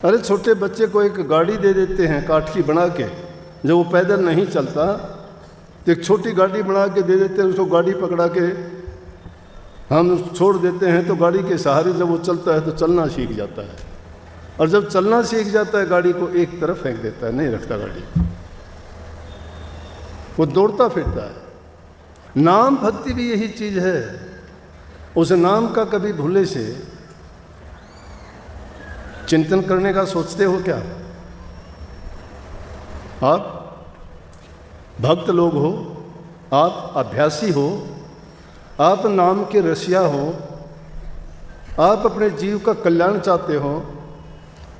अरे छोटे बच्चे को एक गाड़ी दे देते हैं काठ की बना के, जब वो पैदल नहीं चलता तो एक छोटी गाड़ी बना के दे देते हैं, उसको गाड़ी पकड़ा के हम छोड़ देते हैं तो गाड़ी के सहारे जब वो चलता है तो चलना सीख जाता है। और जब चलना सीख जाता है गाड़ी को एक तरफ फेंक देता है, नहीं रखता गाड़ी, वो दौड़ता फिरता है। नाम भक्ति भी यही चीज है। उस नाम का कभी भूले से चिंतन करने का सोचते हो क्या? आप भक्त लोग हो, आप अभ्यासी हो, आप नाम के रसिया हो, आप अपने जीव का कल्याण चाहते हो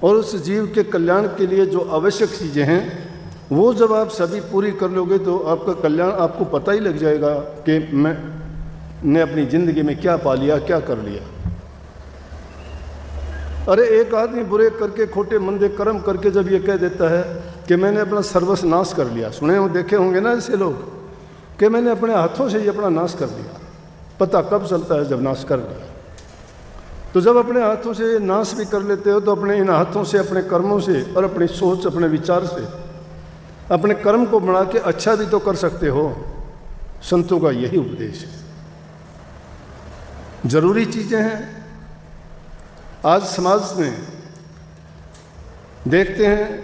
और उस जीव के कल्याण के लिए जो आवश्यक चीज़ें हैं वो जब आप सभी पूरी कर लोगे तो आपका कल्याण आपको पता ही लग जाएगा कि मैंने अपनी ज़िंदगी में क्या पा लिया, क्या कर लिया। अरे एक आदमी बुरे करके खोटे मंदे कर्म करके जब ये कह देता है कि मैंने अपना सर्वस्व नाश कर लिया, सुने हो देखे होंगे ना ऐसे लोग कि मैंने अपने हाथों से ही अपना नाश कर लिया। पता कब चलता है? जब नाश कर लिया। तो जब अपने हाथों से नाश भी कर लेते हो तो अपने इन हाथों से, अपने कर्मों से और अपनी सोच, अपने विचार से अपने कर्म को बना के अच्छा भी तो कर सकते हो। संतों का यही उपदेश है। जरूरी चीज़ें हैं। आज समाज में देखते हैं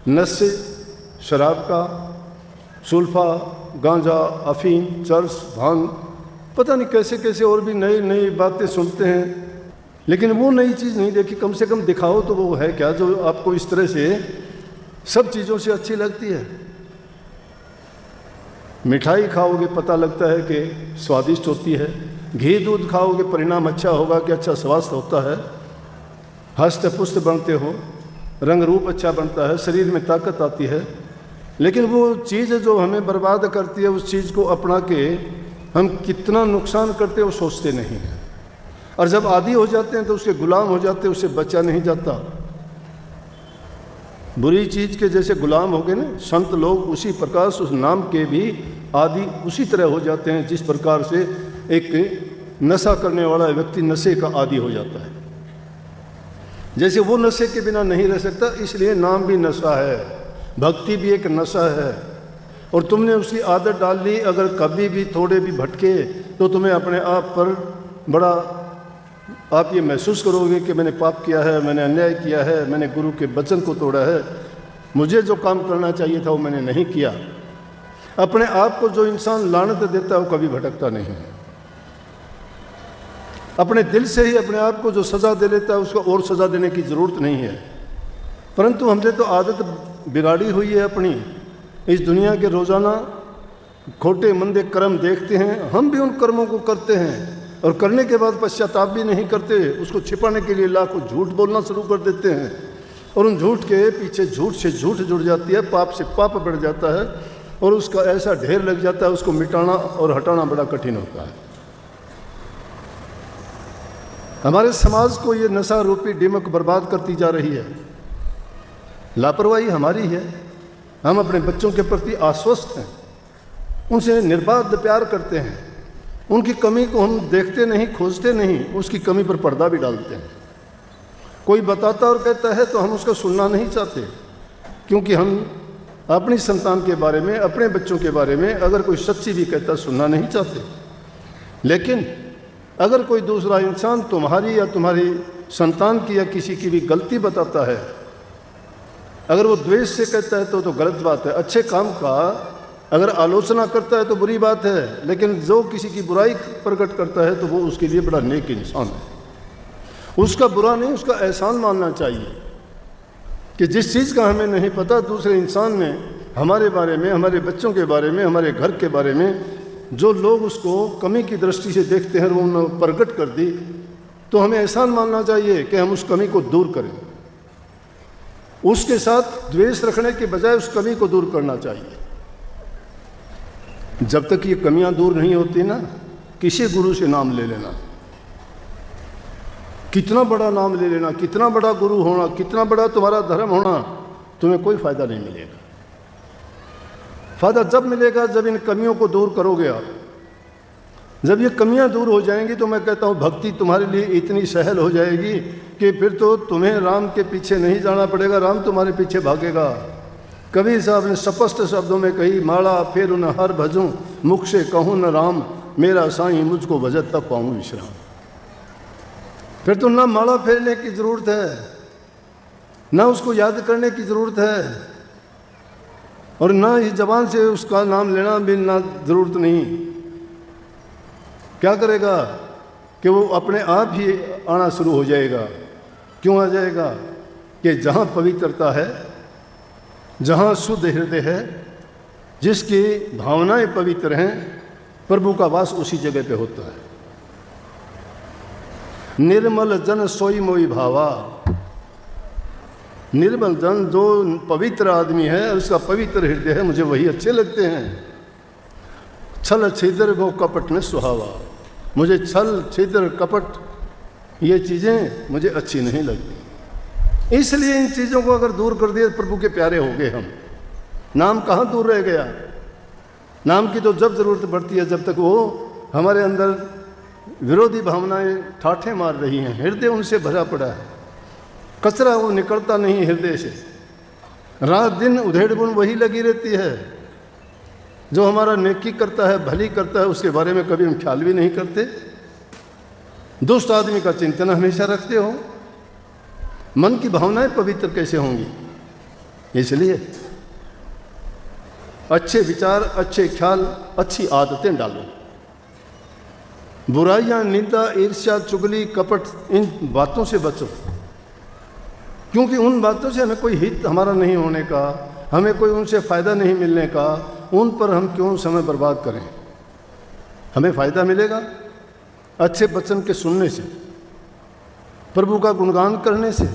नशे, शराब का, सुल्फा, गांजा, अफीम, चरस, भांग, पता नहीं कैसे कैसे और भी नई नई बातें सुनते हैं, लेकिन वो नई चीज़ नहीं देखी। कम से कम दिखाओ तो वो है क्या जो आपको इस तरह से सब चीज़ों से अच्छी लगती है। मिठाई खाओगे पता लगता है कि स्वादिष्ट होती है, घी दूध खाओगे परिणाम अच्छा होगा कि अच्छा स्वास्थ्य होता है, हष्ट पुष्ट बनते हो, रंग रूप अच्छा बनता है, शरीर में ताकत आती है। लेकिन वो चीज़ जो हमें बर्बाद करती है, उस चीज़ को अपना के हम कितना नुकसान करते हैं वो सोचते नहीं हैं। और जब आदी हो जाते हैं तो उसके गुलाम हो जाते हैं, उससे बचा नहीं जाता। बुरी चीज़ के जैसे गुलाम हो गए ना संत लोग, उसी प्रकार से उस नाम के भी आदि उसी तरह हो जाते हैं जिस प्रकार से एक नशा करने वाला व्यक्ति नशे का आदी हो जाता है। जैसे वो नशे के बिना नहीं रह सकता, इसलिए नाम भी नशा है, भक्ति भी एक नशा है। और तुमने उसकी आदत डाल ली, अगर कभी भी थोड़े भी भटके तो तुम्हें अपने आप पर बड़ा आप ये महसूस करोगे कि मैंने पाप किया है, मैंने अन्याय किया है, मैंने गुरु के वचन को तोड़ा है, मुझे जो काम करना चाहिए था वो मैंने नहीं किया। अपने आप को जो इंसान लानत देता है वो कभी भटकता नहीं है। अपने दिल से ही अपने आप को जो सज़ा दे लेता है उसको और सज़ा देने की ज़रूरत नहीं है। परंतु हमने तो आदत बिगाड़ी हुई है अपनी। इस दुनिया के रोज़ाना खोटे मंदे कर्म देखते हैं, हम भी उन कर्मों को करते हैं और करने के बाद पश्चाताप भी नहीं करते। उसको छिपाने के लिए लाखों झूठ बोलना शुरू कर देते हैं और उन झूठ के पीछे झूठ से झूठ जुड़ जाती है, पाप से पाप बढ़ जाता है और उसका ऐसा ढेर लग जाता है, उसको मिटाना और हटाना बड़ा कठिन होता है। हमारे समाज को ये नशा रूपी डिमक बर्बाद करती जा रही है। लापरवाही हमारी है। हम अपने बच्चों के प्रति आश्वस्त हैं, उनसे निर्बाध प्यार करते हैं, उनकी कमी को हम देखते नहीं, खोजते नहीं, उसकी कमी पर पर्दा भी डालते हैं। कोई बताता और कहता है तो हम उसका सुनना नहीं चाहते, क्योंकि हम अपनी संतान के बारे में, अपने बच्चों के बारे में अगर कोई सच्ची भी कहता सुनना नहीं चाहते। लेकिन अगर कोई दूसरा इंसान तुम्हारी या तुम्हारी संतान की या किसी की भी गलती बताता है, अगर वो द्वेष से कहता है तो गलत बात है। अच्छे काम का अगर आलोचना करता है तो बुरी बात है, लेकिन जो किसी की बुराई प्रकट करता है तो वो उसके लिए बड़ा नेक इंसान है। उसका बुरा नहीं, उसका एहसान मानना चाहिए कि जिस चीज़ का हमें नहीं पता दूसरे इंसान ने हमारे बारे में, हमारे बच्चों के बारे में, हमारे घर के बारे में जो लोग उसको कमी की दृष्टि से देखते हैं वो उन्होंने प्रकट कर दी, तो हमें एहसान मानना चाहिए कि हम उस कमी को दूर करें। उसके साथ द्वेष रखने के बजाय उस कमी को दूर करना चाहिए। जब तक ये कमियां दूर नहीं होती ना, किसी गुरु से नाम ले लेना, कितना बड़ा नाम ले लेना, कितना बड़ा गुरु होना, कितना बड़ा तुम्हारा धर्म होना, तुम्हें कोई फायदा नहीं मिलेगा। फायदा जब मिलेगा जब इन कमियों को दूर करोगे आप। जब ये कमियां दूर हो जाएंगी तो मैं कहता हूँ भक्ति तुम्हारे लिए इतनी सहल हो जाएगी कि फिर तो तुम्हें राम के पीछे नहीं जाना पड़ेगा, राम तुम्हारे पीछे भागेगा। कबीर साहब ने स्पष्ट शब्दों में कही, माला फेर न हर भजूं, मुख से कहूँ न राम, मेरा साईं मुझको भजत तब पाऊँ विश्राम। फिर तो ना माला फेरने की ज़रूरत है, ना उसको याद करने की ज़रूरत है, और ना ही जबान से उसका नाम लेना भी ना ज़रूरत नहीं। क्या करेगा कि वो अपने आप ही आना शुरू हो जाएगा। क्यों आ जाएगा? कि जहाँ पवित्रता है, जहाँ शुद्ध हृदय है, जिसकी भावनाएं पवित्र हैं, प्रभु का वास उसी जगह पे होता है। निर्मल जन सोई मोई भावा, निर्मल जन जो पवित्र आदमी है, उसका पवित्र हृदय है, मुझे वही अच्छे लगते हैं। छल छिद्र वो कपट में सुहावा, मुझे छल छिद्र कपट ये चीज़ें मुझे अच्छी नहीं लगती। इसलिए इन चीज़ों को अगर दूर कर दिया, प्रभु के प्यारे हो गए हम। नाम कहाँ दूर रह गया? नाम की तो जब ज़रूरत पड़ती है, जब तक वो हमारे अंदर विरोधी भावनाएं ठाठे मार रही हैं, हृदय उनसे भरा पड़ा है, कचरा वो निकलता नहीं हृदय से। रात दिन उधेड़ बुन वही लगी रहती है। जो हमारा नेकी करता है, भली करता है, उसके बारे में कभी हम ख्याल भी नहीं करते। दुष्ट आदमी का चिंतन हमेशा रखते हो। मन की भावनाएं पवित्र कैसे होंगी? इसलिए अच्छे विचार, अच्छे ख्याल, अच्छी आदतें डालो। बुराइयां, निंदा, ईर्ष्या, चुगली, कपट, इन बातों से बचो, क्योंकि उन बातों से हमें कोई हित हमारा नहीं होने का, हमें कोई उनसे फ़ायदा नहीं मिलने का। उन पर हम क्यों समय बर्बाद करें? हमें फ़ायदा मिलेगा अच्छे वचन के सुनने से, प्रभु का गुणगान करने से,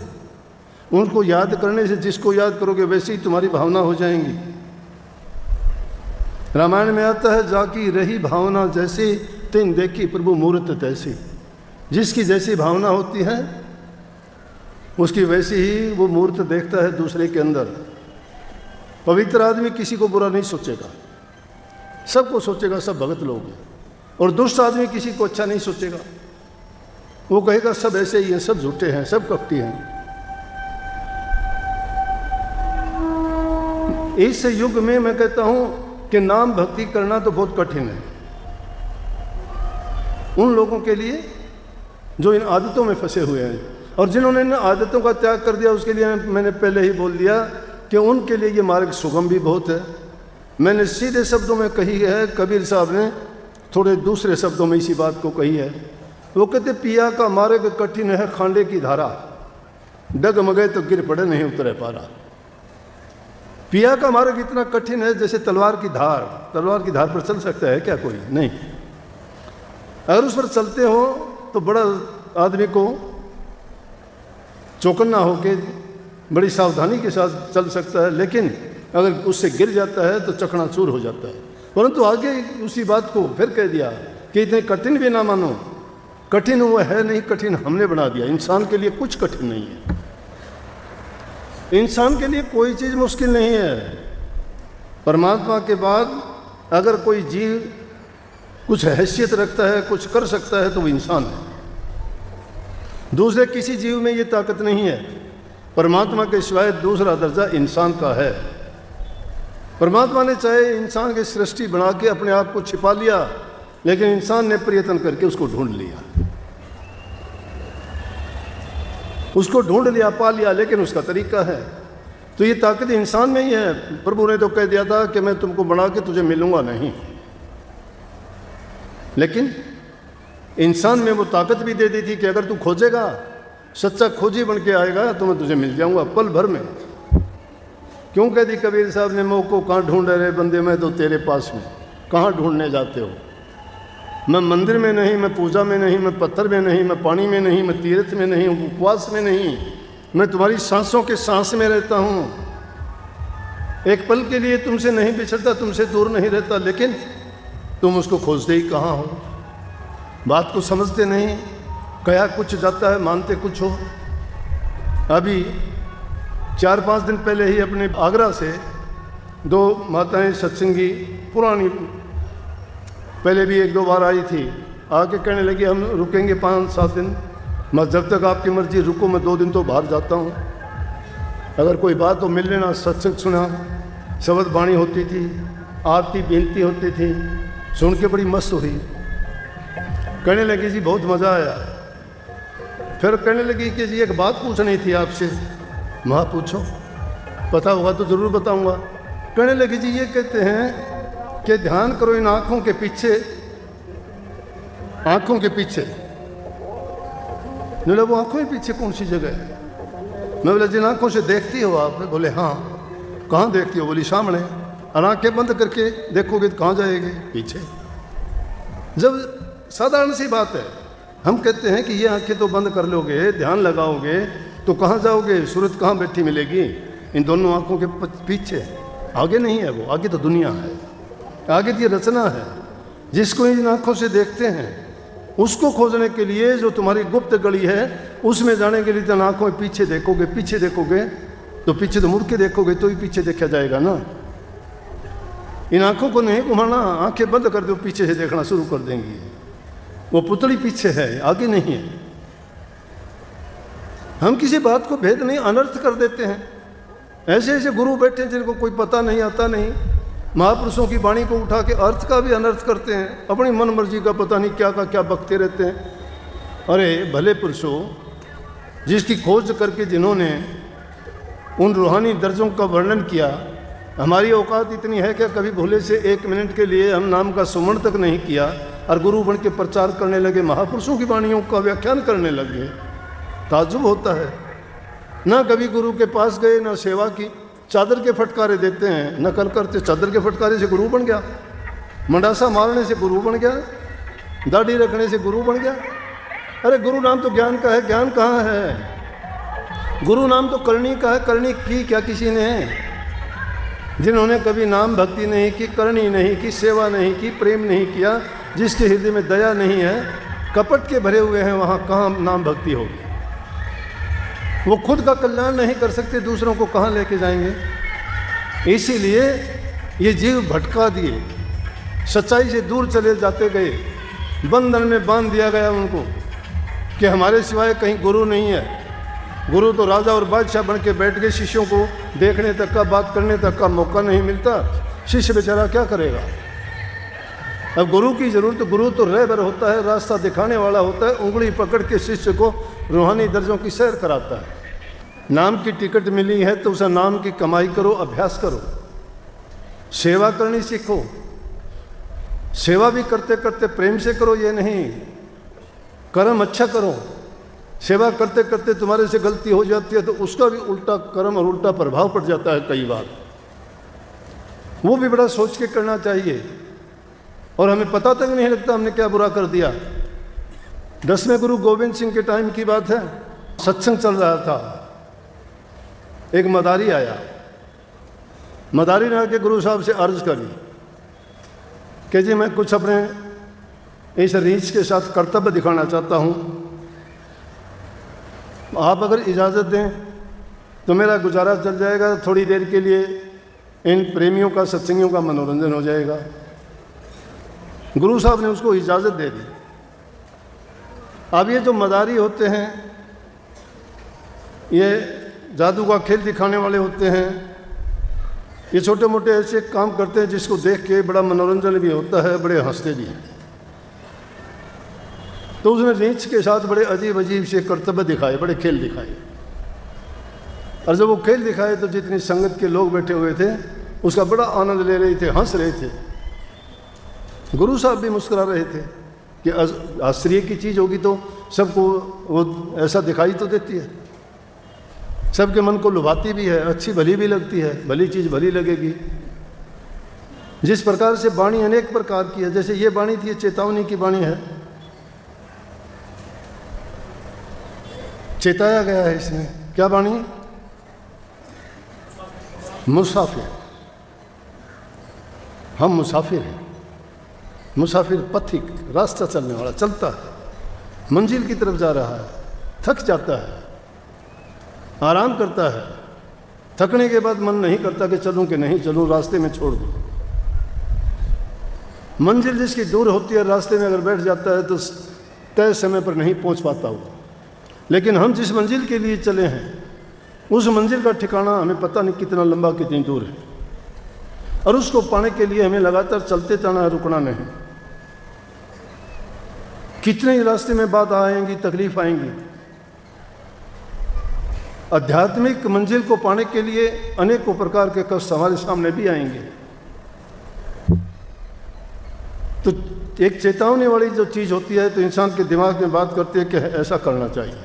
उनको याद करने से। जिसको याद करोगे वैसे ही तुम्हारी भावना हो जाएंगी। रामायण में आता है, जाकी रही भावना जैसी, तिन देखी प्रभु मूर्त तैसी। जिसकी जैसी भावना होती है, उसकी वैसी ही वो मूर्त देखता है दूसरे के अंदर। पवित्र आदमी किसी को बुरा नहीं सोचेगा, सबको सोचेगा सब भगत लोग हैं। और दुष्ट आदमी किसी को अच्छा नहीं सोचेगा, वो कहेगा सब ऐसे ही हैं, सब झूठे हैं, सब कपटी हैं। इस युग में मैं कहता हूं कि नाम भक्ति करना तो बहुत कठिन है उन लोगों के लिए जो इन आदतों में फंसे हुए हैं, और जिन्होंने इन आदतों का त्याग कर दिया। उसके लिए मैंने पहले ही बोल दिया कि उनके लिए ये मार्ग सुगम भी बहुत है। मैंने सीधे शब्दों में कही है, कबीर साहब ने थोड़े दूसरे शब्दों में इसी बात को कही है। वो कहते, पिया का मार्ग कठिन है खांडे की धारा, डगमगे तो गिर पड़े नहीं उतरे पारा। पिया का मार्ग इतना कठिन है जैसे तलवार की धार। तलवार की धार पर चल सकता है क्या कोई? नहीं। अगर उस पर चलते हो तो बड़ा आदमी को चौकन्ना होके बड़ी सावधानी के साथ चल सकता है, लेकिन अगर उससे गिर जाता है तो चकनाचूर हो जाता है। परंतु आगे उसी बात को फिर कह दिया कि इतने कठिन भी ना मानो। कठिन वो है नहीं, कठिन हमने बना दिया। इंसान के लिए कुछ कठिन नहीं है, इंसान के लिए कोई चीज़ मुश्किल नहीं है। परमात्मा के बाद अगर कोई जीव कुछ हैसियत रखता है, कुछ कर सकता है, तो वो इंसान है। दूसरे किसी जीव में ये ताकत नहीं है। परमात्मा के सिवाय दूसरा दर्जा इंसान का है। परमात्मा ने चाहे इंसान की सृष्टि बना के अपने आप को छिपा लिया, लेकिन इंसान ने प्रयत्न करके उसको ढूंढ लिया, उसको ढूंढ लिया, पा लिया, लेकिन उसका तरीका है। तो ये ताकत इंसान में ही है। प्रभु ने तो कह दिया था कि मैं तुमको बना के तुझे मिलूंगा नहीं, लेकिन इंसान में वो ताकत भी दे दी थी कि अगर तू खोजेगा, सच्चा खोजी बन के आएगा, तो मैं तुझे मिल जाऊंगा पल भर में। क्यों कह दी कबीर साहब ने, मोह को कहाँ ढूंढ रहे बंदे, मैं तो तेरे पास में। कहाँ ढूंढने जाते हो? मैं मंदिर में नहीं, मैं पूजा में नहीं, मैं पत्थर में नहीं, मैं पानी में नहीं, मैं तीर्थ में नहीं, उपवास में नहीं, मैं तुम्हारी सांसों के सांस में रहता हूँ। एक पल के लिए तुमसे नहीं बिछड़ता, तुमसे दूर नहीं रहता, लेकिन तुम उसको खोजते ही कहाँ हो? बात को समझते नहीं, कया कुछ जाता है, मानते कुछ हो। अभी 4-5 दिन पहले ही अपने आगरा से 2 माताएं सत्संगी, पुरानी, पहले भी 1-2 बार आई थी, आके कहने लगी हम रुकेंगे 5-7 दिन। मैं जब तक आपकी मर्जी रुको, मैं 2 दिन तो बाहर जाता हूँ, अगर कोई बात तो मिल लेना। सत्संग सुना, शब्द वाणी होती थी, आरती बेनती होती थी, सुन के बड़ी मस्त हुई। कहने लगी जी बहुत मज़ा आया। फिर कहने लगी कि जी एक बात पूछनी थी आपसे। माँ पूछो, पता होगा तो ज़रूर बताऊंगा। कहने लगी जी ये कहते हैं कि ध्यान करो इन आँखों के पीछे, आँखों के पीछे। बोले वो आँखों के पीछे कौन सी जगह है? मैं बोला जिन आँखों से देखती हो आप। बोले हाँ। कहाँ देखती हो? बोली सामने। और आँखें बंद करके देखोगे तो कहाँ जाएगी? पीछे। जब साधारण सी बात है, हम कहते हैं कि ये आंखें तो बंद कर लोगे, ध्यान लगाओगे तो कहाँ जाओगे? सूरत कहाँ बैठी मिलेगी? इन दोनों आंखों के पीछे। आगे नहीं है वो, आगे तो दुनिया है, आगे की रचना है। जिसको इन आंखों से देखते हैं उसको खोजने के लिए जो तुम्हारी गुप्त गली है उसमें जाने के लिए तो आंखों में पीछे देखोगे। पीछे देखोगे तो पीछे तो मुड़ के देखोगे तो ही पीछे देखा जाएगा ना। इन आंखों को नहीं घुमाना, आंखें बंद कर दो, पीछे से देखना शुरू कर देंगी। वो पुतली पीछे है, आगे नहीं है। हम किसी बात को भेद नहीं, अनर्थ कर देते हैं। ऐसे ऐसे गुरु बैठे जिनको कोई पता नहीं, आता नहीं, महापुरुषों की वाणी को उठा के अर्थ का भी अनर्थ करते हैं। अपनी मन मर्जी का पता नहीं क्या का क्या बकते रहते हैं। अरे भले पुरुषों, जिसकी खोज करके जिन्होंने उन रूहानी दर्जों का वर्णन किया, हमारी औकात इतनी है कि कभी भोले से 1 मिनट के लिए हम नाम का सुमरण तक नहीं किया और गुरु बन के प्रचार करने लगे, महापुरुषों की वाणियों का व्याख्यान करने लगे। ताज्जुब होता है। ना कभी गुरु के पास गए, ना सेवा की। चादर के फटकारे देते हैं, नकल करते। चादर के फटकारे से गुरु बन गया, मंडासा मारने से गुरु बन गया, दाढ़ी रखने से गुरु बन गया। अरे गुरु नाम तो ज्ञान का है, ज्ञान कहाँ है? गुरु नाम तो करनी का है, करनी की क्या किसी ने? जिन्होंने कभी नाम भक्ति नहीं की, करनी नहीं की, सेवा नहीं की, प्रेम नहीं किया, जिसके हृदय में दया नहीं है, कपट के भरे हुए हैं, वहाँ कहाँ नाम भक्ति होगी? वो खुद का कल्याण नहीं कर सकते, दूसरों को कहाँ लेके जाएंगे? इसीलिए ये जीव भटका दिए, सच्चाई से दूर चले जाते गए, बंधन में बांध दिया गया उनको कि हमारे सिवाय कहीं गुरु नहीं है। गुरु तो राजा और बादशाह बन के बैठ गए, शिष्यों को देखने तक का, बात करने तक का मौका नहीं मिलता। शिष्य बेचारा क्या करेगा? अब गुरु की जरूरत, गुरु तो रहबर होता है, रास्ता दिखाने वाला होता है, उंगली पकड़ के शिष्य को रूहानी दर्जों की सैर कराता है। नाम की टिकट मिली है तो उस नाम की कमाई करो, अभ्यास करो, सेवा करनी सीखो। सेवा भी करते करते प्रेम से करो, ये नहीं कर्म अच्छा करो। सेवा करते करते तुम्हारे से गलती हो जाती है तो उसका भी उल्टा कर्म और उल्टा प्रभाव पड़ जाता है कई बार। वो भी बड़ा सोच के करना चाहिए और हमें पता तक नहीं लगता हमने क्या बुरा कर दिया। 10वें गुरु गोविंद सिंह के टाइम की बात है, सत्संग चल रहा था। एक मदारी आया, मदारी ने आके गुरु साहब से अर्ज करी कि जी मैं कुछ अपने इस रीछ के साथ कर्तव्य दिखाना चाहता हूँ, आप अगर इजाज़त दें तो मेरा गुजारा चल जाएगा, थोड़ी देर के लिए इन प्रेमियों का, सत्संगियों का मनोरंजन हो जाएगा। गुरु साहब ने उसको इजाज़त दे दी। अब ये जो मदारी होते हैं, ये जादू का खेल दिखाने वाले होते हैं, ये छोटे मोटे ऐसे काम करते हैं जिसको देख के बड़ा मनोरंजन भी होता है, बड़े हंसते भी हैं। तो उसने रीछ के साथ बड़े अजीब अजीब से कर्तव्य दिखाए, बड़े खेल दिखाए। और जब वो खेल दिखाए तो जितनी संगत के लोग बैठे हुए थे उसका बड़ा आनंद ले रहे थे, हंस रहे थे। गुरु साहब भी मुस्कुरा रहे थे कि आश्चर्य की चीज़ होगी तो सबको वो ऐसा दिखाई तो देती है, सबके मन को लुभाती भी है, अच्छी भली भी लगती है, भली चीज़ भली लगेगी। जिस प्रकार से वाणी अनेक प्रकार की है, जैसे ये वाणी थी, चेतावनी की वाणी है, चेताया गया है इसमें। क्या वाणी? मुसाफिर। हम मुसाफिर हैं। मुसाफिर पथिक, रास्ता चलने वाला, चलता है, मंजिल की तरफ जा रहा है, थक जाता है, आराम करता है, थकने के बाद मन नहीं करता कि चलूं कि नहीं चलूं, रास्ते में छोड़ दूं। मंजिल जिसकी दूर होती है, रास्ते में अगर बैठ जाता है तो तय समय पर नहीं पहुंच पाता वो, लेकिन हम जिस मंजिल के लिए चले हैं उस मंजिल का ठिकाना हमें पता नहीं कितना लंबा, कितनी दूर है, और उसको पाने के लिए हमें लगातार चलते जाना है, रुकना नहीं। कितने ही रास्ते में बाधा आएंगी, तकलीफ आएंगी। आध्यात्मिक मंजिल को पाने के लिए अनेकों प्रकार के कष्ट हमारे सामने भी आएंगे। तो एक चेतावनी वाली जो चीज़ होती है तो इंसान के दिमाग में बात करती है कि ऐसा करना चाहिए।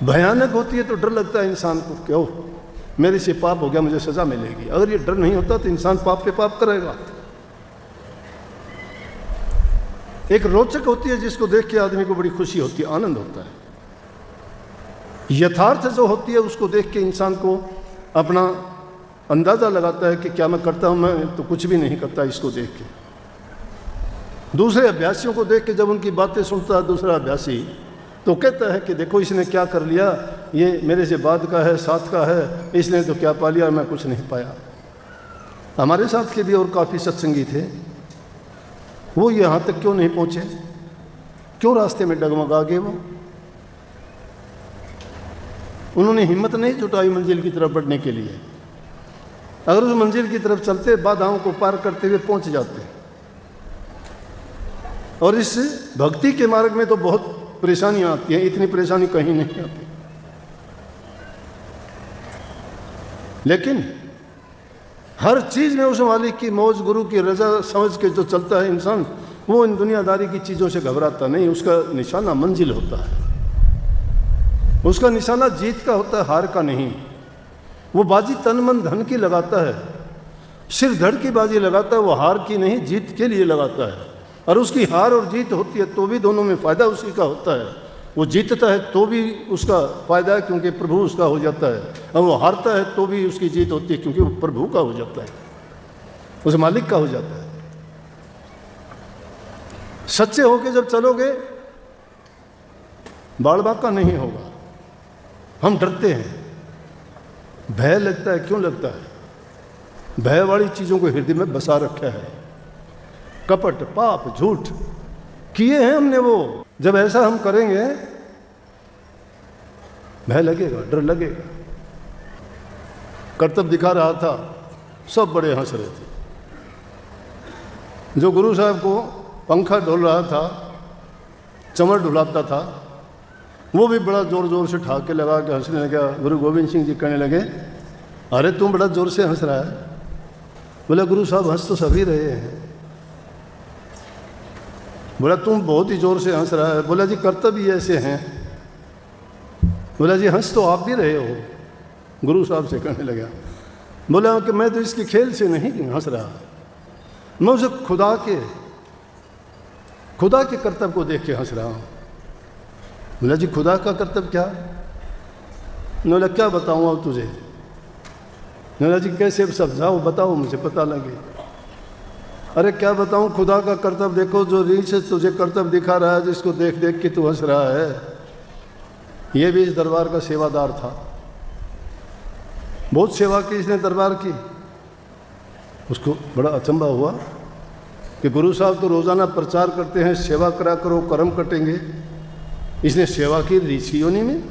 भयानक होती है तो डर लगता है इंसान को कि ओह मेरे से पाप हो गया, मुझे सज़ा मिलेगी। अगर ये डर नहीं होता तो इंसान पाप पे पाप करेगा। एक रोचक होती है जिसको देख के आदमी को बड़ी खुशी होती है, आनंद होता है। यथार्थ जो होती है उसको देख के इंसान को अपना अंदाज़ा लगाता है कि क्या मैं करता हूँ, मैं तो कुछ भी नहीं करता। इसको देख के दूसरे अभ्यासियों को देख के जब उनकी बातें सुनता है दूसरा अभ्यासी तो कहता है कि देखो इसने क्या कर लिया, ये मेरे से बाद का है, साथ का है, इसने तो क्या पा लिया, मैं कुछ नहीं पाया। हमारे साथ के भी और काफ़ी सत्संगी थे, वो यहाँ तक क्यों नहीं पहुँचे, क्यों रास्ते में डगमगा गए वो? उन्होंने हिम्मत नहीं जुटाई मंजिल की तरफ बढ़ने के लिए। अगर उस मंजिल की तरफ चलते बाधाओं को पार करते हुए पहुँच जाते। और इस भक्ति के मार्ग में तो बहुत परेशानियां आती हैं, इतनी परेशानी कहीं नहीं आती। लेकिन हर चीज़ में उस मालिक की मौज, गुरु की रजा समझ के जो चलता है इंसान, वो इन दुनियादारी की चीज़ों से घबराता नहीं। उसका निशाना मंजिल होता है, उसका निशाना जीत का होता है, हार का नहीं। वो बाजी तन मन धन की लगाता है, सिर धड़ की बाजी लगाता है, वो हार की नहीं जीत के लिए लगाता है। और उसकी हार और जीत होती है तो भी दोनों में फ़ायदा उसी का होता है। वो जीतता है तो भी उसका फ़ायदा है क्योंकि प्रभु उसका हो जाता है, और वो हारता है तो भी उसकी जीत होती है क्योंकि वो प्रभु का हो जाता है, उस मालिक का हो जाता है। सच्चे होके जब चलोगे बाड़ बांका नहीं होगा। हम डरते हैं, भय लगता है। क्यों लगता है? भय वाली चीज़ों को हृदय में बसा रखा है। कपट, पाप, झूठ किए हैं हमने। वो जब ऐसा हम करेंगे भय लगेगा, डर लगेगा। कर्तव्य दिखा रहा था, सब बड़े हंस रहे थे। जो गुरु साहब को पंखा डोल रहा था, चमर डुलाता था, वो भी बड़ा जोर जोर से ठाके लगा के हंसने लगा। गुरु गोविंद सिंह जी कहने लगे, अरे तुम बड़ा जोर से हंस रहा है। बोला गुरु साहब हंस तो सभी रहे हैं। बोला तुम बहुत ही जोर से हंस रहा है। बोला जी कर्तव्य ऐसे हैं। बोला जी हंस तो आप भी रहे हो। गुरु साहब से कहने लगा। बोला कि मैं तो इसके खेल से नहीं हंस रहा, मैं उसे खुदा के कर्तव्य को देख के हंस रहा हूँ। बोला जी खुदा का कर्तव्य क्या? बोला क्या बताऊँ अब तुझे? बोला जी कैसे समझाओ, बताओ मुझे पता लगे। अरे क्या बताऊं, खुदा का कर्तव्य देखो। जो रीछ से तुझे कर्तव्य दिखा रहा है, जिसको देख देख के तू हंस रहा है, ये भी इस दरबार का सेवादार था। बहुत सेवा की इसने दरबार की। उसको बड़ा अचंभा हुआ कि गुरु साहब तो रोज़ाना प्रचार करते हैं, सेवा करा करो कर्म कटेंगे। इसने सेवा की रीछ योनि में।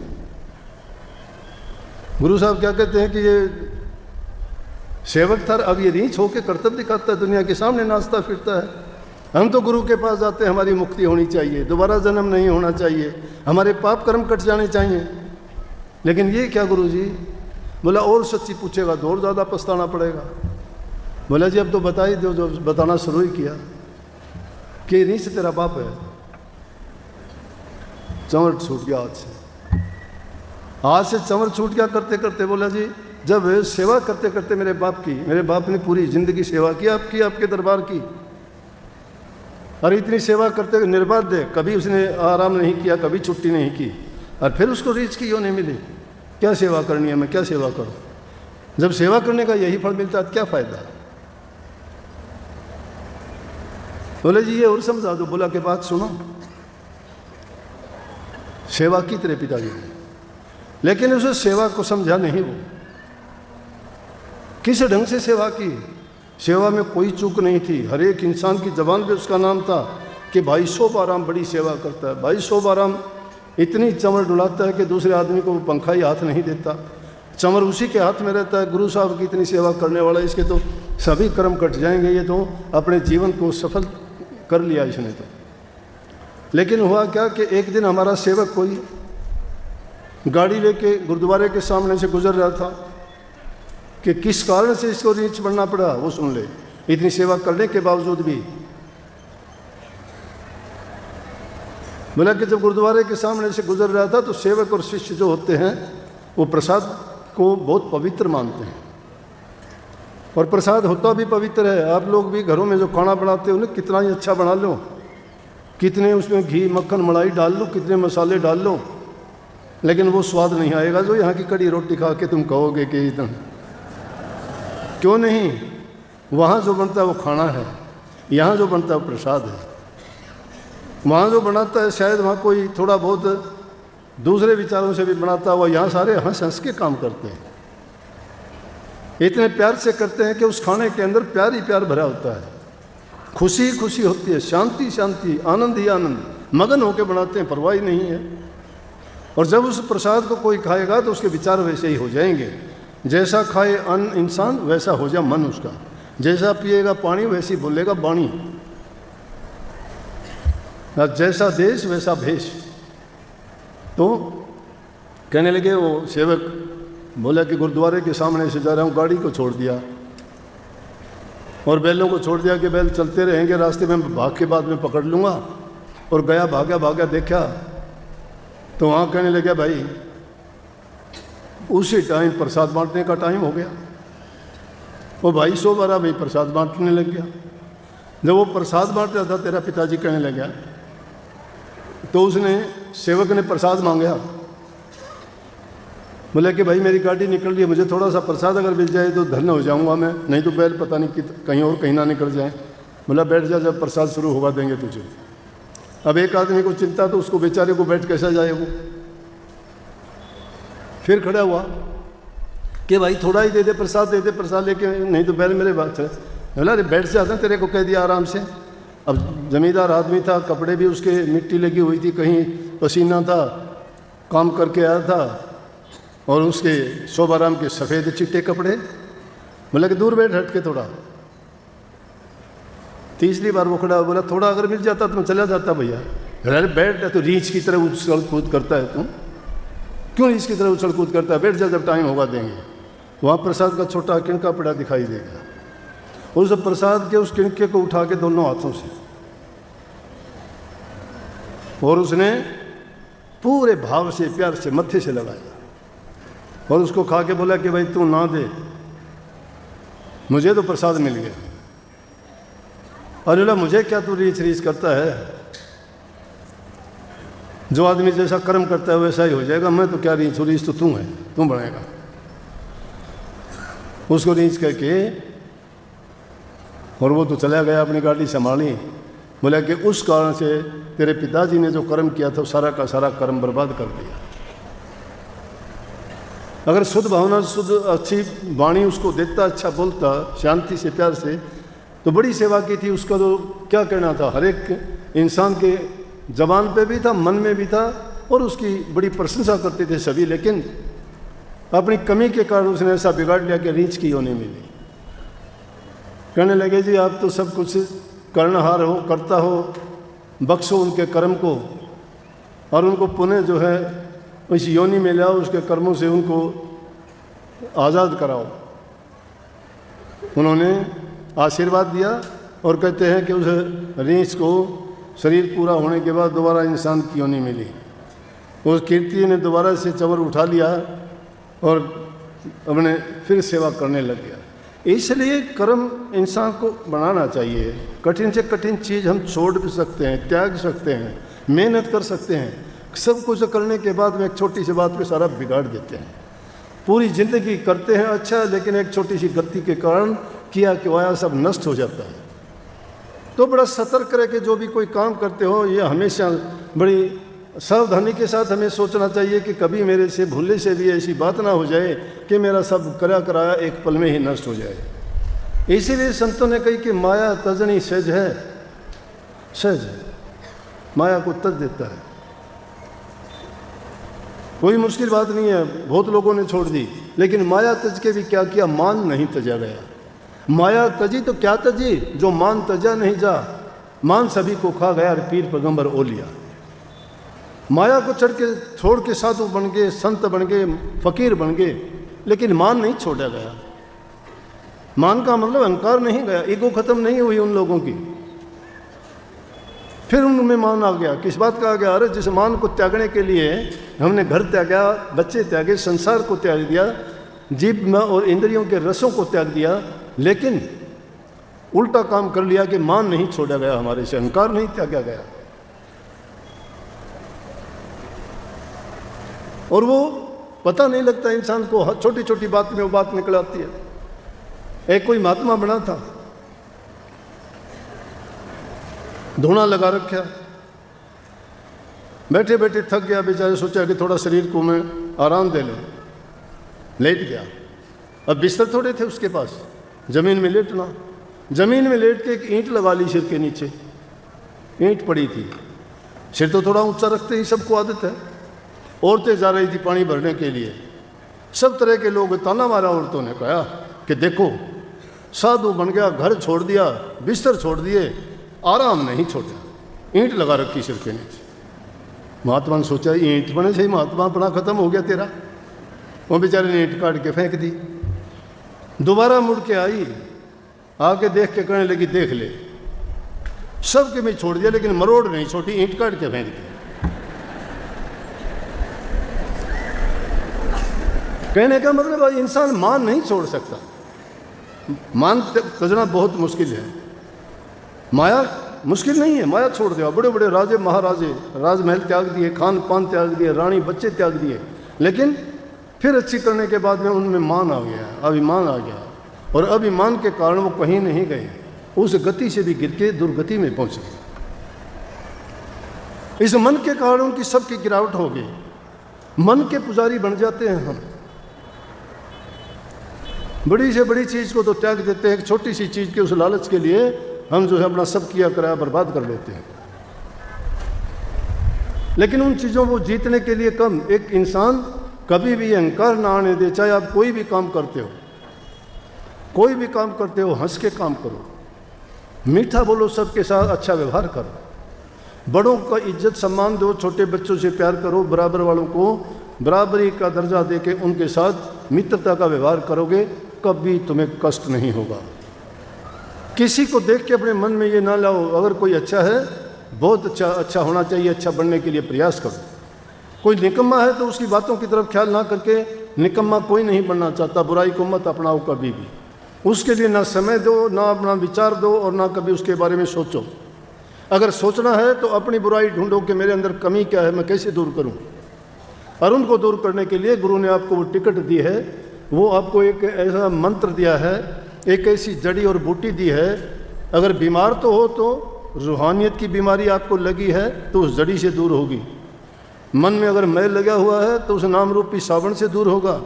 गुरु साहब क्या कहते हैं कि ये सेवक था, अब ये रीछ होके कर्तव्य दिखाता है, दुनिया के सामने नाचता फिरता है। हम तो गुरु के पास जाते हैं, हमारी मुक्ति होनी चाहिए, दोबारा जन्म नहीं होना चाहिए, हमारे पाप कर्म कट जाने चाहिए। लेकिन ये क्या गुरु जी? बोला और सच्ची पूछेगा तो और ज़्यादा पछताना पड़ेगा। बोला जी अब तो बता ही दो, जो बताना शुरू ही किया कि रीछ तेरा बाप है। चंवर छूट गया आज से चंवर छूट गया करते करते। बोला जी जब सेवा करते करते मेरे बाप ने पूरी जिंदगी सेवा की आपकी, आपके दरबार की, और इतनी सेवा करते निर्बाध है, कभी उसने आराम नहीं किया, कभी छुट्टी नहीं की, और फिर उसको रीछ की योनि मिली। क्या सेवा करनी है, मैं क्या सेवा करूं? जब सेवा करने का यही फल मिलता है तो क्या फायदा? बोले जी ये और समझा दो। बोला के बात सुनो, सेवा की तेरे पिताजी ने, लेकिन उसे सेवा को समझा नहीं। वो किस ढंग से सेवा की? सेवा में कोई चूक नहीं थी। हर एक इंसान की जबान पे उसका नाम था कि भाई शोभाराम बड़ी सेवा करता है। भाई शोभाराम इतनी चंवर डुलाता है कि दूसरे आदमी को वो पंखा ही हाथ नहीं देता, चंवर उसी के हाथ में रहता है। गुरु साहब की इतनी सेवा करने वाला, इसके तो सभी कर्म कट जाएंगे, ये तो अपने जीवन को सफल कर लिया इसने तो। लेकिन हुआ क्या कि एक दिन हमारा सेवक कोई गाड़ी लेके गुरुद्वारे के सामने से गुजर रहा था कि किस कारण से इसको रीछ बढ़ना पड़ा, वो सुन ले। इतनी सेवा करने के बावजूद भी बोला कि जब गुरुद्वारे के सामने से गुजर रहा था तो सेवक और शिष्य जो होते हैं वो प्रसाद को बहुत पवित्र मानते हैं, और प्रसाद होता भी पवित्र है। आप लोग भी घरों में जो खाना बनाते हो उन्हें कितना ही अच्छा बना लो, कितने उसमें घी मक्खन मलाई डाल लो, कितने मसाले डाल लो, लेकिन वो स्वाद नहीं आएगा जो यहाँ की कड़ी रोटी खा के तुम कहोगे कि एकदम। क्यों नहीं? वहाँ जो बनता है वो खाना है, यहाँ जो बनता है वो प्रसाद है। वहाँ जो बनाता है शायद वहाँ कोई थोड़ा बहुत दूसरे विचारों से भी बनाता हुआ, यहाँ सारे हंस हंस के काम करते हैं, इतने प्यार से करते हैं कि उस खाने के अंदर प्यार ही प्यार भरा होता है, खुशी ही खुशी होती है, शांति शांति, आनंद ही आनंद, मगन होकर बनाते हैं, परवाही नहीं है। और जब उस प्रसाद को कोई खाएगा तो उसके विचार वैसे ही हो जाएंगे। जैसा खाए अन्न इंसान वैसा हो जाए मन उसका, जैसा पिएगा पानी वैसी बोलेगा वाणी, जैसा देश वैसा भेष। तो कहने लगे वो सेवक, बोला कि गुरुद्वारे के सामने से जा रहा हूँ, गाड़ी को छोड़ दिया और बैलों को छोड़ दिया कि बैल चलते रहेंगे, रास्ते में भाग के बाद में पकड़ लूँगा। और गया, भागा भागा, देखा तो वहाँ कहने लगे भाई उसी टाइम प्रसाद बांटने का टाइम हो गया। वो भाई 100 भाई प्रसाद बांटने लग गया। जब वो प्रसाद बांट रहा था तेरा पिताजी कहने लगा, तो उसने सेवक ने प्रसाद मांगा, बोला कि भाई मेरी गाड़ी निकल रही है, मुझे थोड़ा सा प्रसाद अगर मिल जाए तो धन्य हो जाऊंगा मैं, नहीं तो बैल पता नहीं कहीं और कहीं ना निकल जाए। बोला बैठ जा, जब प्रसाद शुरू होगा देंगे तुझे। अब एक आदमी को चिंता तो उसको बेचारे को बैठ कैसा जाए वो। फिर खड़ा हुआ कि भाई थोड़ा ही दे दे प्रसाद, दे दे प्रसाद लेके, नहीं तो बैल मेरे बात है। बोला अरे बैठ जाते, तेरे को कह दिया आराम से। अब जमींदार आदमी था, कपड़े भी उसके मिट्टी लगी हुई थी, कहीं पसीना था, काम करके आया था, और उसके शोभाराम के सफ़ेद चिट्टे कपड़े। बोला कि दूर बैठ, हट के थोड़ा। तीसरी बार वो खड़ा, बोला थोड़ा अगर मिल जाता तो मैं चला जाता भैया। अरे बैठ, तो रीछ की तरह उछल कूद करता है तू, क्यों रीछ की तरह उछल कूद करता है? बैठ जा, जब टाइम होगा देंगे। वहाँ प्रसाद का छोटा किणका पड़ा दिखाई देगा, उस प्रसाद के उस किणके को उठा के दोनों हाथों से, और उसने पूरे भाव से प्यार से मत्थे से लगाया और उसको खा के बोला कि भाई तू ना दे, मुझे तो प्रसाद मिल गया। और बोला मुझे क्या तू रीछ रीछ करता है, जो आदमी जैसा कर्म करता है वैसा ही हो जाएगा, मैं तो क्या रीछ, रीछ तो तू है, तू बढ़ेगा। उसको रीछ करके और वो तो चला गया, अपनी गाड़ी संभाली। बोला कि उस कारण से तेरे पिताजी ने जो कर्म किया था सारा का सारा कर्म बर्बाद कर दिया। अगर शुद्ध भावना, शुद्ध अच्छी वाणी उसको देता, अच्छा बोलता, शांति से प्यार से, तो बड़ी सेवा की थी। उसका तो क्या कहना था, हर एक इंसान के जबान पे भी था, मन में भी था, और उसकी बड़ी प्रशंसा करते थे सभी। लेकिन अपनी कमी के कारण उसने ऐसा बिगाड़ लिया कि रीछ की योनि मिली। कहने लगे जी आप तो सब कुछ कर्णहार हो, करता हो, बख्शो उनके कर्म को और उनको पुनः जो है इस योनि में लाओ, उसके कर्मों से उनको आज़ाद कराओ। उन्होंने आशीर्वाद दिया और कहते हैं कि उस रीछ को शरीर पूरा होने के बाद दोबारा इंसान की योनि मिली। उस कीर्ति ने दोबारा से चंवर उठा लिया और अपने फिर सेवा करने लग गया। इसलिए कर्म इंसान को बनाना चाहिए। कठिन से कठिन चीज़ हम छोड़ भी सकते हैं, त्याग सकते हैं, मेहनत कर सकते हैं। सब कुछ करने के बाद में एक छोटी सी बात पे सारा बिगाड़ देते हैं। पूरी ज़िंदगी करते हैं अच्छा, लेकिन एक छोटी सी गलती के कारण किया कि वाया सब नष्ट हो जाता है। तो बड़ा सतर्क रह के जो भी कोई काम करते हो, ये हमेशा बड़ी सावधानी के साथ हमें सोचना चाहिए कि कभी मेरे से भूले से भी ऐसी बात ना हो जाए कि मेरा सब करा कराया एक पल में ही नष्ट हो जाए। इसीलिए संतों ने कही कि माया तजनी सहज है, सहज है, माया को तज देता है। कोई मुश्किल बात नहीं है, बहुत लोगों ने छोड़ दी। लेकिन माया तज के भी क्या किया, मान नहीं तजा गया। माया तजी तो क्या तजी, जो मान तजा नहीं जा, मान सभी को खा गया पीर पैगंबर ओलिया। माया को चढ़ के छोड़ के साधु बन गए, संत बन गए, फकीर बन गए, लेकिन मान नहीं छोड़ा गया। मान का मतलब अहंकार नहीं गया, ईगो खत्म नहीं हुई उन लोगों की। फिर उनमें मान आ गया, किस बात का आ गया, अरे जिस मान को त्यागने के लिए हमने घर त्यागा, बच्चे त्यागे, संसार को त्याग दिया, जीभ में और इंद्रियों के रसों को त्याग दिया, लेकिन उल्टा काम कर लिया कि मान नहीं छोड़ा गया, हमारे से अहंकार नहीं त्यागा गया। और वो पता नहीं लगता इंसान को, छोटी छोटी बात में वो बात निकल आती है। एक कोई महात्मा बना था, धुना लगा रखा, बैठे बैठे थक गया बेचारे, सोचा कि थोड़ा शरीर को मैं आराम दे लूं, लेट गया। अब बिस्तर थोड़े थे उसके पास, जमीन में लेटना। जमीन में लेट के एक ईंट लगा ली सिर के नीचे, ईंट पड़ी थी। सिर तो थोड़ा ऊंचा रखते ही सबको आदत है। औरतें जा रही थी पानी भरने के लिए, सब तरह के लोग, ताना मारा औरतों ने, कहा कि देखो साधु बन गया, घर छोड़ दिया, बिस्तर छोड़ दिए, आराम नहीं छोड़ा, ईंट लगा रखी सिर के नीचे। महात्मा ने सोचा ईंट बने से महात्मा अपना खत्म हो गया तेरा। वो बेचारे ने ईंट काट के फेंक दी। दोबारा मुड़ के आई, आके देख के कहने लगी देख ले, सबके में छोड़ दिया लेकिन मरोड़ नहीं छोटी, ईंट काट के फेंक दी। कहने का मतलब इंसान मान नहीं छोड़ सकता, मान तजना बहुत मुश्किल है। माया मुश्किल नहीं है, माया छोड़ दिया। बड़े बड़े राजे महाराजे राजमहल त्याग दिए, खान पान त्याग दिए, रानी बच्चे त्याग दिए, लेकिन फिर अच्छी करने के बाद में उनमें मान आ गया, अभिमान आ गया, और अभिमान के कारण वो कहीं नहीं गए, उस गति से भी गिर के दुर्गति में पहुंच गए। इस मन के कारण उनकी सबकी गिरावट हो गई। मन के पुजारी बन जाते हैं हम। बड़ी से बड़ी चीज़ को तो त्याग देते हैं, एक छोटी सी चीज़ के उस लालच के लिए हम जो है अपना सब किया कराया बर्बाद कर लेते हैं। लेकिन उन चीज़ों को जीतने के लिए कम, एक इंसान कभी भी अहंकार ना आने दे। चाहे आप कोई भी काम करते हो, कोई भी काम करते हो, हंस के काम करो, मीठा बोलो, सबके साथ अच्छा व्यवहार करो, बड़ों का इज्जत सम्मान दो, छोटे बच्चों से प्यार करो, बराबर वालों को बराबरी का दर्जा दे के उनके साथ मित्रता का व्यवहार करोगे, कभी तुम्हें कष्ट नहीं होगा। किसी को देख के अपने मन में ये ना लाओ, अगर कोई अच्छा है, बहुत अच्छा होना चाहिए, अच्छा बनने के लिए प्रयास करो। कोई निकम्मा है तो उसकी बातों की तरफ ख्याल ना करके, निकम्मा कोई नहीं बनना चाहता, बुराई को मत अपनाओ कभी भी। उसके लिए ना समय दो, ना अपना विचार दो, और ना कभी उसके बारे में सोचो। अगर सोचना है तो अपनी बुराई ढूंढो कि मेरे अंदर कमी क्या है, मैं कैसे दूर करूं। और उनको दूर करने के लिए गुरु ने आपको वो टिकट दी है, वो आपको एक ऐसा मंत्र दिया है, एक ऐसी जड़ी और बूटी दी है। अगर बीमार तो हो तो रूहानियत की बीमारी आपको लगी है तो उस जड़ी से दूर होगी। मन में अगर मैल लगा हुआ है तो उस नाम रूपी साबुन से दूर होगा।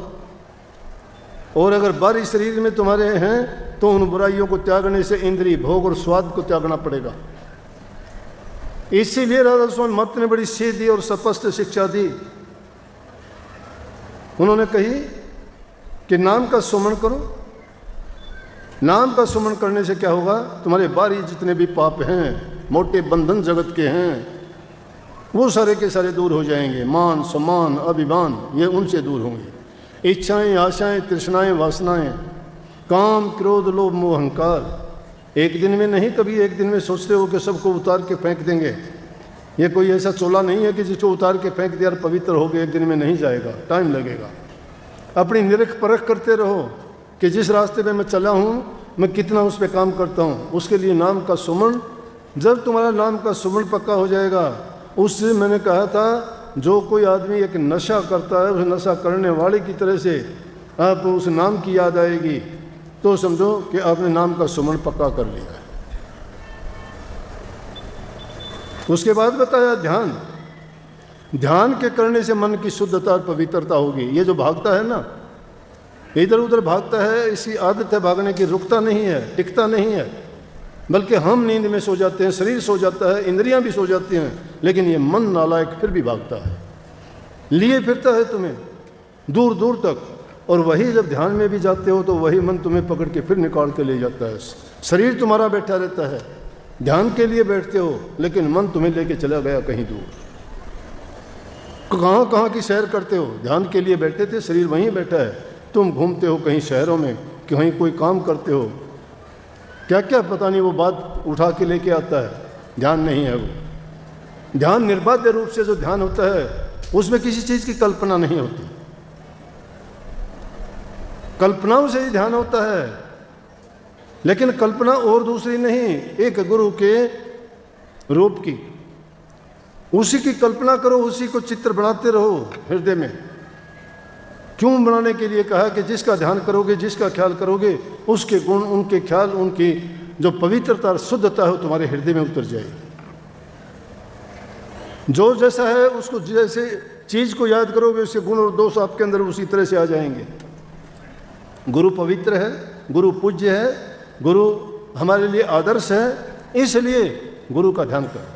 और अगर बाहरी शरीर में तुम्हारे हैं तो उन बुराइयों को त्यागने से इंद्रिय भोग और स्वाद को त्यागना पड़ेगा। इसीलिए राधा स्वामी मत ने बड़ी सीधी और स्पष्ट शिक्षा दी। उन्होंने कही कि नाम का सुमन करो। नाम का सुमन करने से क्या होगा, तुम्हारे बाहरी जितने भी पाप हैं, मोटे बंधन जगत के हैं, वो सारे के सारे दूर हो जाएंगे। मान सम्मान अभिमान ये उनसे दूर होंगे। इच्छाएं आशाएं तृष्णाएं वासनाएं, काम क्रोध लोभ मोह अहंकार एक दिन में नहीं, कभी एक दिन में सोचते हो कि सबको उतार के फेंक देंगे। ये कोई ऐसा चोला नहीं है कि जिसको उतार के फेंक दिया और पवित्र हो गए, एक दिन में नहीं जाएगा, टाइम लगेगा। अपनी निरख परख करते रहो कि जिस रास्ते पे मैं चला हूँ मैं कितना उस पर काम करता हूँ। उसके लिए नाम का सुमन, जब तुम्हारा नाम का सुमन पक्का हो जाएगा, उससे मैंने कहा था जो कोई आदमी एक नशा करता है, उस नशा करने वाले की तरह से आप उस नाम की याद आएगी तो समझो कि आपने नाम का सुमन पक्का कर लिया है। उसके बाद बताया ध्यान। ध्यान के करने से मन की शुद्धता और पवित्रता होगी। ये जो भागता है ना, इधर उधर भागता है, इसी आदत है भागने की, रुकता नहीं है, टिकता नहीं है, बल्कि हम नींद में सो जाते हैं, शरीर सो जाता है, इंद्रियां भी सो जाती हैं, लेकिन ये मन नालायक फिर भी भागता है। लिए फिरता है तुम्हें दूर दूर तक, और वही जब ध्यान में भी जाते हो तो वही मन तुम्हें पकड़ के फिर निकाल के ले जाता है। शरीर तुम्हारा बैठा रहता है, ध्यान के लिए बैठते हो, लेकिन मन तुम्हें लेके चला गया कहीं दूर। कहाँ कहाँ की सैर करते हो, ध्यान के लिए बैठे थे, शरीर वहीं बैठा है, तुम घूमते हो कहीं शहरों में, कहीं कोई काम करते हो, क्या क्या पता नहीं वो बात उठा के लेके आता है, ध्यान नहीं है वो। ध्यान निर्बाध्य रूप से जो ध्यान होता है उसमें किसी चीज़ की कल्पना नहीं होती, कल्पनाओं से ही ध्यान होता है, लेकिन कल्पना और दूसरी नहीं, एक गुरु के रूप की, उसी की कल्पना करो, उसी को चित्र बनाते रहो हृदय में। क्यों बनाने के लिए कहा कि जिसका ध्यान करोगे, जिसका ख्याल करोगे, उसके गुण, उनके ख्याल, उनकी जो पवित्रता और शुद्धता है वो तुम्हारे हृदय में उतर जाएगी। जो जैसा है उसको, जैसे चीज़ को याद करोगे, उसके गुण और दोष आपके अंदर उसी तरह से आ जाएंगे। गुरु पवित्र है, गुरु पूज्य है, गुरु हमारे लिए आदर्श है, इसलिए गुरु का ध्यान करो।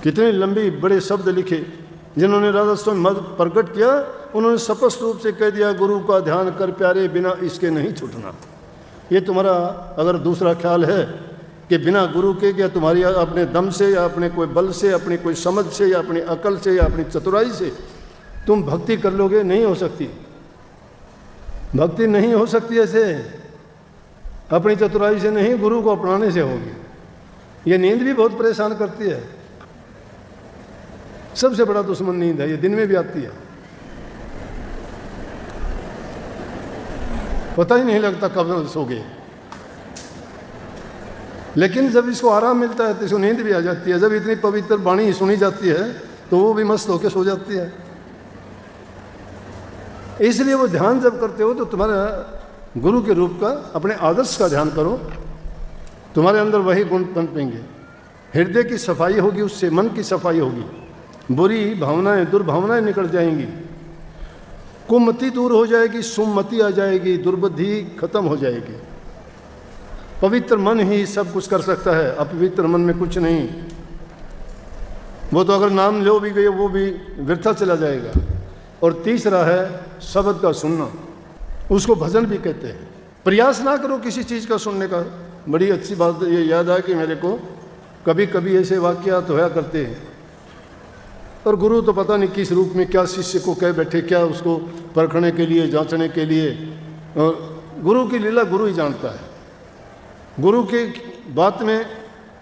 कितने लंबी बड़े शब्द लिखे जिन्होंने राधा स्वामी मत प्रकट किया, उन्होंने स्पष्ट रूप से कह दिया, गुरु का ध्यान कर प्यारे, बिना इसके नहीं छूटना। ये तुम्हारा अगर दूसरा ख्याल है कि बिना गुरु के, क्या तुम्हारी अपने दम से या अपने कोई बल से, अपनी कोई समझ से या अपनी अकल से या अपनी चतुराई से तुम भक्ति कर लोगे, नहीं हो सकती। भक्ति नहीं हो सकती ऐसे, अपनी चतुराई से नहीं, गुरु को अपनाने से होगी। ये नींद भी बहुत परेशान करती है, सबसे बड़ा दुश्मन नींद है, ये दिन में भी आती है, पता ही नहीं लगता कब सो गए। लेकिन जब इसको आराम मिलता है तो इसको नींद भी आ जाती है। जब इतनी पवित्र वाणी सुनी जाती है तो वो भी मस्त होकर सो जाती है। इसलिए वो ध्यान जब करते हो तो तुम्हारा गुरु के रूप का, अपने आदर्श का ध्यान करो, तुम्हारे अंदर वही गुण पनपेंगे। हृदय की सफाई होगी, उससे मन की सफाई होगी, बुरी भावनाएं, दुर्भावनाएं निकल जाएंगी, कुमति दूर हो जाएगी, सुमति आ जाएगी, दुर्बुद्धि खत्म हो जाएगी। पवित्र मन ही सब कुछ कर सकता है, अपवित्र मन में कुछ नहीं। वो तो अगर नाम लो भी गए वो भी व्यर्थ चला जाएगा। और तीसरा है शब्द का सुनना, उसको भजन भी कहते हैं। प्रयास ना करो किसी चीज़ का सुनने का। बड़ी अच्छी बात ये याद है कि मेरे को कभी कभी ऐसे वाक़यात होया करते हैं, और गुरु तो पता नहीं किस रूप में क्या शिष्य को कह बैठे, क्या उसको परखने के लिए, जांचने के लिए। और गुरु की लीला गुरु ही जानता है। गुरु की बात में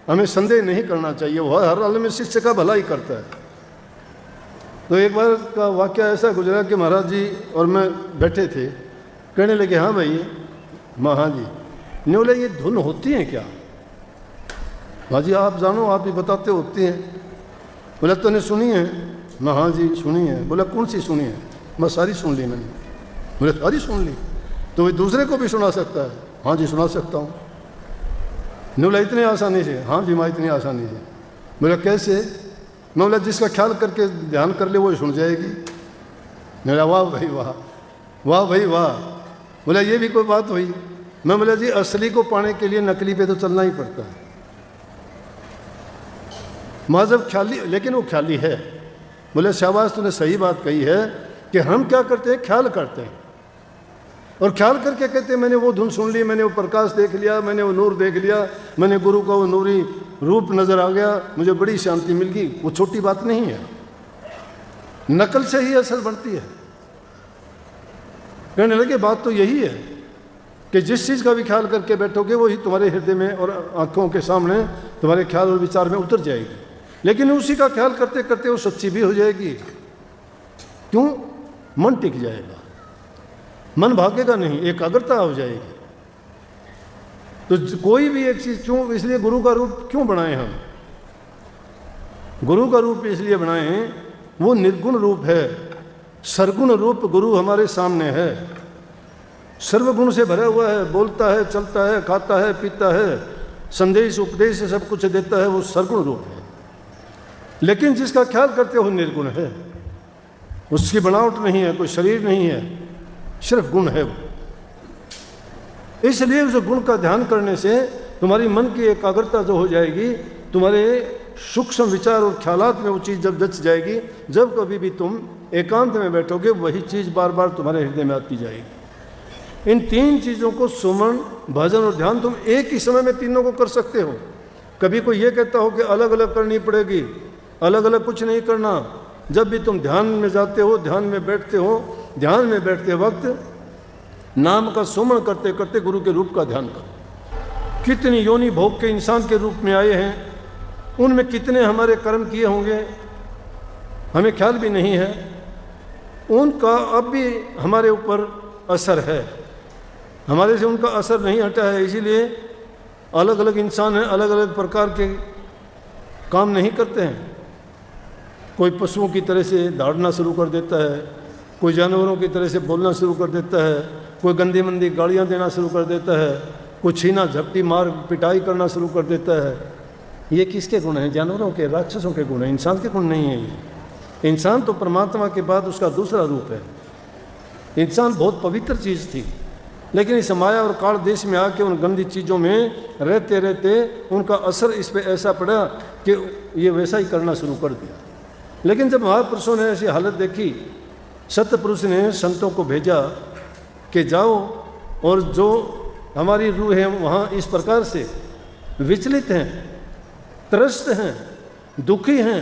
हमें संदेह नहीं करना चाहिए, वो हर हाल में शिष्य का भला ही करता है। तो एक बार का वाक़या ऐसा गुजरा कि महाराज जी और मैं बैठे थे, कहने लगे, हाँ भाई, हाँ जी, नहीं बोले ये धुन होती हैं क्या? हाँ जी आप जानो, आप ही बताते होती हैं। बोला तूने सुनी है? मैं हाँ जी सुनी है। बोला कौन सी सुनी है? मैं सारी सुन ली मैंने। बोले सारी सुन ली? तो वो दूसरे को भी सुना सकता है? हाँ जी सुना सकता हूँ। नहीं बोला इतनी आसानी से? हाँ जी मैं इतनी आसानी से। बोला कैसे? मैं बोला जिसका ख्याल करके ध्यान कर ले वो सुन जाएगी। बोला वाह भाई वाह, वाह भाई वाह। बोला ये भी कोई बात हुई? मैं बोला जी असली को पाने के लिए नकली पे तो चलना ही पड़ता है। मज़हब ख्याली, लेकिन वो ख्याली है। बोले शाबाश तूने सही बात कही है कि हम क्या करते हैं, ख्याल करते हैं, और ख्याल करके कहते हैं मैंने वो धुन सुन ली, मैंने वो प्रकाश देख लिया, मैंने वो नूर देख लिया, मैंने गुरु का वो नूरी रूप नज़र आ गया, मुझे बड़ी शांति मिल गई। वो छोटी बात नहीं है, नकल से ही असल बनती है। कहने लगे बात तो यही है कि जिस चीज़ का भी ख्याल करके बैठोगे वही तुम्हारे हृदय में और आँखों के सामने तुम्हारे ख्याल और विचार में उतर जाएगी। लेकिन उसी का ख्याल करते करते वो सच्ची भी हो जाएगी। क्यों? मन टिक जाएगा, मन भागेगा नहीं, एकाग्रता हो जाएगी। तो कोई भी एक चीज़ क्यों, इसलिए गुरु का रूप क्यों बनाए हम? गुरु का रूप इसलिए बनाए, वो निर्गुण रूप है, सरगुण रूप गुरु हमारे सामने है, सर्वगुण से भरा हुआ है, बोलता है, चलता है, खाता है, पीता है, संदेश उपदेश सब कुछ देता है, वो सरगुण रूप है। लेकिन जिसका ख्याल करते हो निर्गुण है, उसकी बनावट नहीं है, कोई शरीर नहीं है, सिर्फ गुण है वो। इसलिए उस गुण का ध्यान करने से तुम्हारी मन की एकाग्रता जो हो जाएगी, तुम्हारे सूक्ष्म विचार और ख्यालात में वो चीज़ जब जच जाएगी, जब कभी भी तुम एकांत में बैठोगे वही चीज़ बार बार तुम्हारे हृदय में आती जाएगी। इन तीन चीज़ों को, सुमन, भजन और ध्यान, तुम एक ही समय में तीनों को कर सकते हो। कभी कोई ये कहता हो कि अलग अलग करनी पड़ेगी, अलग अलग कुछ नहीं करना। जब भी तुम ध्यान में जाते हो, ध्यान में बैठते हो, ध्यान में बैठते वक्त नाम का सुमन करते करते गुरु के रूप का ध्यान करो। कितनी योनि भोग के इंसान के रूप में आए हैं, उनमें कितने हमारे कर्म किए होंगे हमें ख्याल भी नहीं है। उनका अब भी हमारे ऊपर असर है, हमारे से उनका असर नहीं हटा है। इसीलिए अलग अलग इंसान हैं, अलग अलग प्रकार के काम नहीं करते हैं। कोई पशुओं की तरह से दौड़ना शुरू कर देता है, कोई जानवरों की तरह से बोलना शुरू कर देता है, कोई गंदी मंदी गालियाँ देना शुरू कर देता है, कोई छीना झपटी मार पिटाई करना शुरू कर देता है। ये किसके गुण हैं? जानवरों के, राक्षसों के गुण हैं, इंसान के गुण नहीं है। ये इंसान तो परमात्मा के बाद उसका दूसरा रूप है। इंसान बहुत पवित्र चीज़ थी, लेकिन इस माया और काल देश में आके उन गंदी चीज़ों में रहते रहते उनका असर इस पे ऐसा पड़ा कि ये वैसा ही करना शुरू कर दिया। लेकिन जब महापुरुषों ने ऐसी हालत देखी, सतपुरुष ने संतों को भेजा कि जाओ और जो हमारी रूह है वहाँ इस प्रकार से विचलित हैं, त्रस्त हैं, दुखी हैं,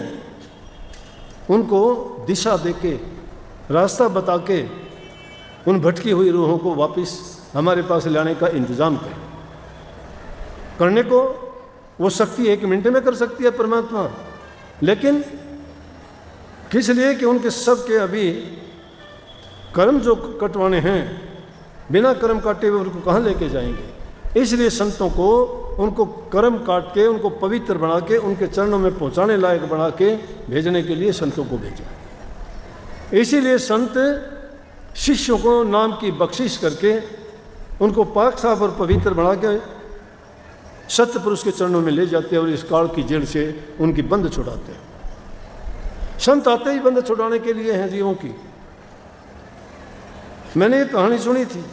उनको दिशा देके, रास्ता बता के उन भटकी हुई रूहों को वापस हमारे पास लाने का इंतज़ाम करें। करने को वो शक्ति 1 मिनट में कर सकती है परमात्मा, लेकिन किस लिए कि उनके सब के अभी कर्म जो कटवाने हैं, बिना कर्म काटे हुए उनको कहाँ लेके जाएंगे। इसलिए संतों को उनको कर्म काट के, उनको पवित्र बना के, उनके चरणों में पहुँचाने लायक बना के भेजने के लिए संतों को भेजा। इसीलिए संत शिष्यों को नाम की बख्शिश करके उनको पाक साफ और पवित्र बना के सतपुरुष के चरणों में ले जाते हैं और इस काल की जेल से उनकी बंध छुड़ाते हैं। संत आते ही बंध छुड़ाने के लिए हैं जीवों की। मैंने एक कहानी सुनी थी,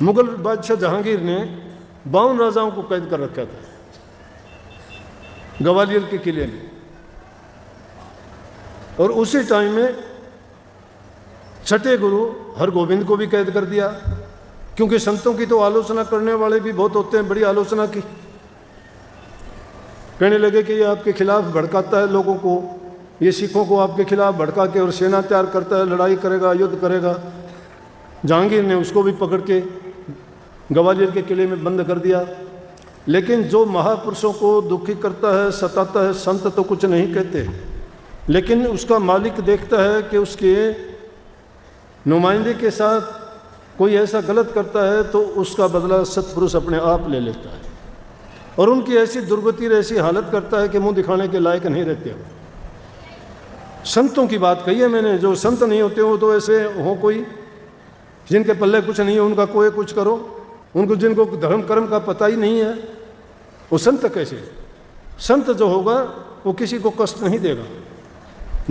मुगल बादशाह जहांगीर ने 52 राजाओं को कैद कर रखा था ग्वालियर के किले में, और उसी टाइम में छठे गुरु हरगोविंद को भी कैद कर दिया, क्योंकि संतों की तो आलोचना करने वाले भी बहुत होते हैं। बड़ी आलोचना की, कहने लगे कि ये आपके खिलाफ भड़काता है लोगों को, ये सिखों को आपके खिलाफ भड़का के और सेना तैयार करता है, लड़ाई करेगा, युद्ध करेगा। जहांगीर ने उसको भी पकड़ के ग्वालियर के किले में बंद कर दिया। लेकिन जो महापुरुषों को दुखी करता है, सताता है, संत तो कुछ नहीं कहते, लेकिन उसका मालिक देखता है कि उसके नुमाइंदे के साथ कोई ऐसा गलत करता है तो उसका बदला सतपुरुष अपने आप ले लेता है, और उनकी ऐसी दुर्गति, ऐसी हालत करता है कि मुंह दिखाने के लायक नहीं रहते हो। संतों की बात कही है मैंने, जो संत नहीं होते हो तो ऐसे हो कोई जिनके पल्ले कुछ नहीं है, उनका कोई कुछ करो, उनको जिनको धर्म कर्म का पता ही नहीं है, वो संत कैसे? संत जो होगा वो किसी को कष्ट नहीं देगा।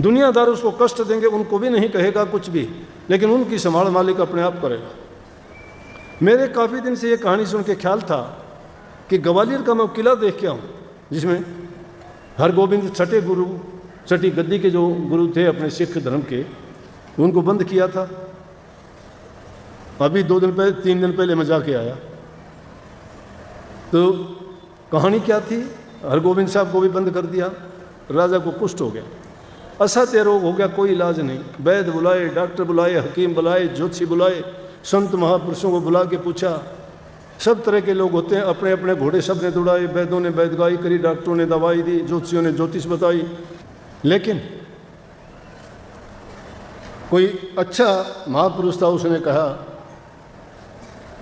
दुनियादार उसको कष्ट देंगे, उनको भी नहीं कहेगा कुछ भी, लेकिन उनकी संभाल मालिक अपने आप करेगा। मेरे काफ़ी दिन से ये कहानी सुन के ख्याल था कि ग्वालियर का मैं किला देख के आऊँ, जिसमें हरगोविंद छठे गुरु, छठी गद्दी के जो गुरु थे अपने सिख धर्म के, उनको बंद किया था। अभी 2 दिन पहले, 3 दिन पहले मैं जाके आया। तो कहानी क्या थी? हरगोविंद साहब को भी बंद कर दिया, राजा को कुष्ठ हो गया, असाध्य रोग हो गया, कोई इलाज नहीं। वैद्य बुलाए, डॉक्टर बुलाए, हकीम बुलाए, ज्योतिषी बुलाए, संत महापुरुषों को बुला के पूछा। सब तरह के लोग होते हैं, अपने अपने घोड़े सब ने दौड़ाए, वैद्यों ने वैदगाई करी, डॉक्टरों ने दवाई दी, ज्योतिषियों ने ज्योतिष बताई, लेकिन कोई अच्छा महापुरुष था, उसने कहा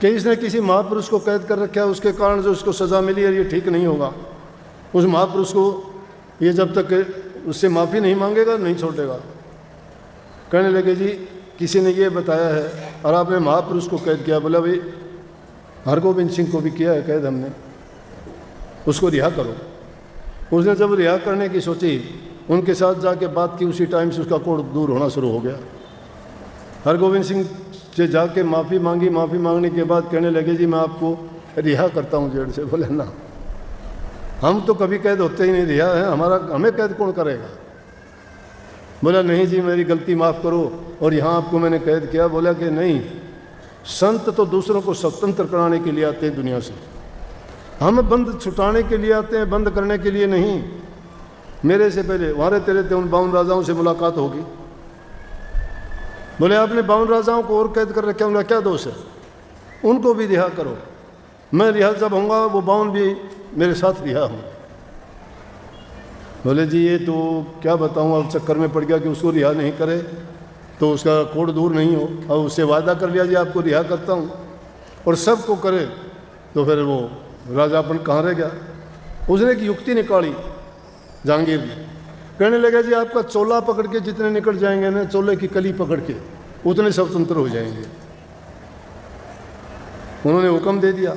कि इसने किसी महापुरुष को कैद कर रखा है, उसके कारण जो उसको सज़ा मिली है ये ठीक नहीं होगा। उस महापुरुष को ये जब तक उससे माफ़ी नहीं मांगेगा नहीं छोड़ेगा। कहने लगे जी किसी ने ये बताया है और आपने महापुरुष को कैद किया। बोला भाई हरगोविंद सिंह को भी किया है कैद हमने, उसको रिहा करो। उसने जब रिहा करने की सोची, उनके साथ जाके बात की, उसी टाइम से उसका कोढ़ दूर होना शुरू हो गया। हरगोविंद सिंह से जाके माफ़ी मांगी, माफ़ी मांगने के बाद कहने लगे जी मैं आपको रिहा करता हूँ जेल से। बोले ना, हम तो कभी कैद होते ही नहीं, रिहा है हमारा, हमें कैद कौन करेगा। बोला नहीं जी मेरी गलती माफ़ करो और यहाँ आपको मैंने कैद किया। बोला कि नहीं, संत तो दूसरों को स्वतंत्र कराने के लिए आते हैं दुनिया से, हम बंद छुटाने के लिए आते हैं, बंद करने के लिए नहीं। मेरे से पहले वहाँ तेरे थे उन 52 राजाओं से मुलाकात होगी। बोले आपने 52 राजाओं को और कैद कर रखा, उनका क्या दोष है, उनको भी रिहा करो। मैं रिहा जब होऊंगा वो 52 भी मेरे साथ रिहा होंगे। बोले जी ये तो क्या बताऊँ, अब चक्कर में पड़ गया कि उसको रिहा नहीं करे तो उसका कोड दूर नहीं हो। अब उससे वादा कर लिया जी आपको रिहा करता हूँ और सबको करे, तो फिर वो राजापन कहाँ रह गया। उसने एक युक्ति निकाली जहांगीर ने, कहने लगा जी आपका चोला पकड़ के जितने निकल जाएंगे ना, चोले की कली पकड़ के उतने स्वतंत्र हो जाएंगे। उन्होंने हुक्म दे दिया,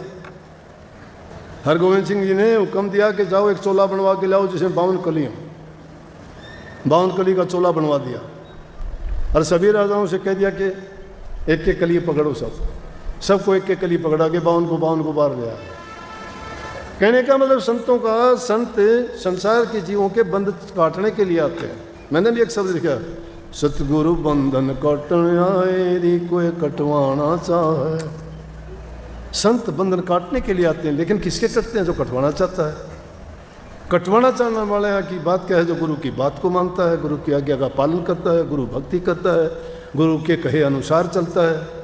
हरगोविंद सिंह जी ने हुक्म दिया कि जाओ एक चोला बनवा के लाओ जिसमें 52 कलियाँ, 52 कली का चोला बनवा दिया और सभी राजाओं से कह दिया कि एक एक कली पकड़ो, सबको एक एक कली पकड़ा के 52 को बाहर गया। कहने का मतलब संतों का, संत संसार के जीवों के बंध काटने के लिए आते हैं। मैंने भी एक शब्द लिखा, सतगुरु बंधन काटने आए री कोई कटवाना चाहे। संत बंधन काटने के लिए आते हैं, लेकिन किसके कटते हैं, जो कटवाना चाहता है। कटवाना चाहने वाले की बात क्या है, जो गुरु की बात को मानता है, गुरु की आज्ञा का पालन करता है, गुरु भक्ति करता है, गुरु के कहे अनुसार चलता है।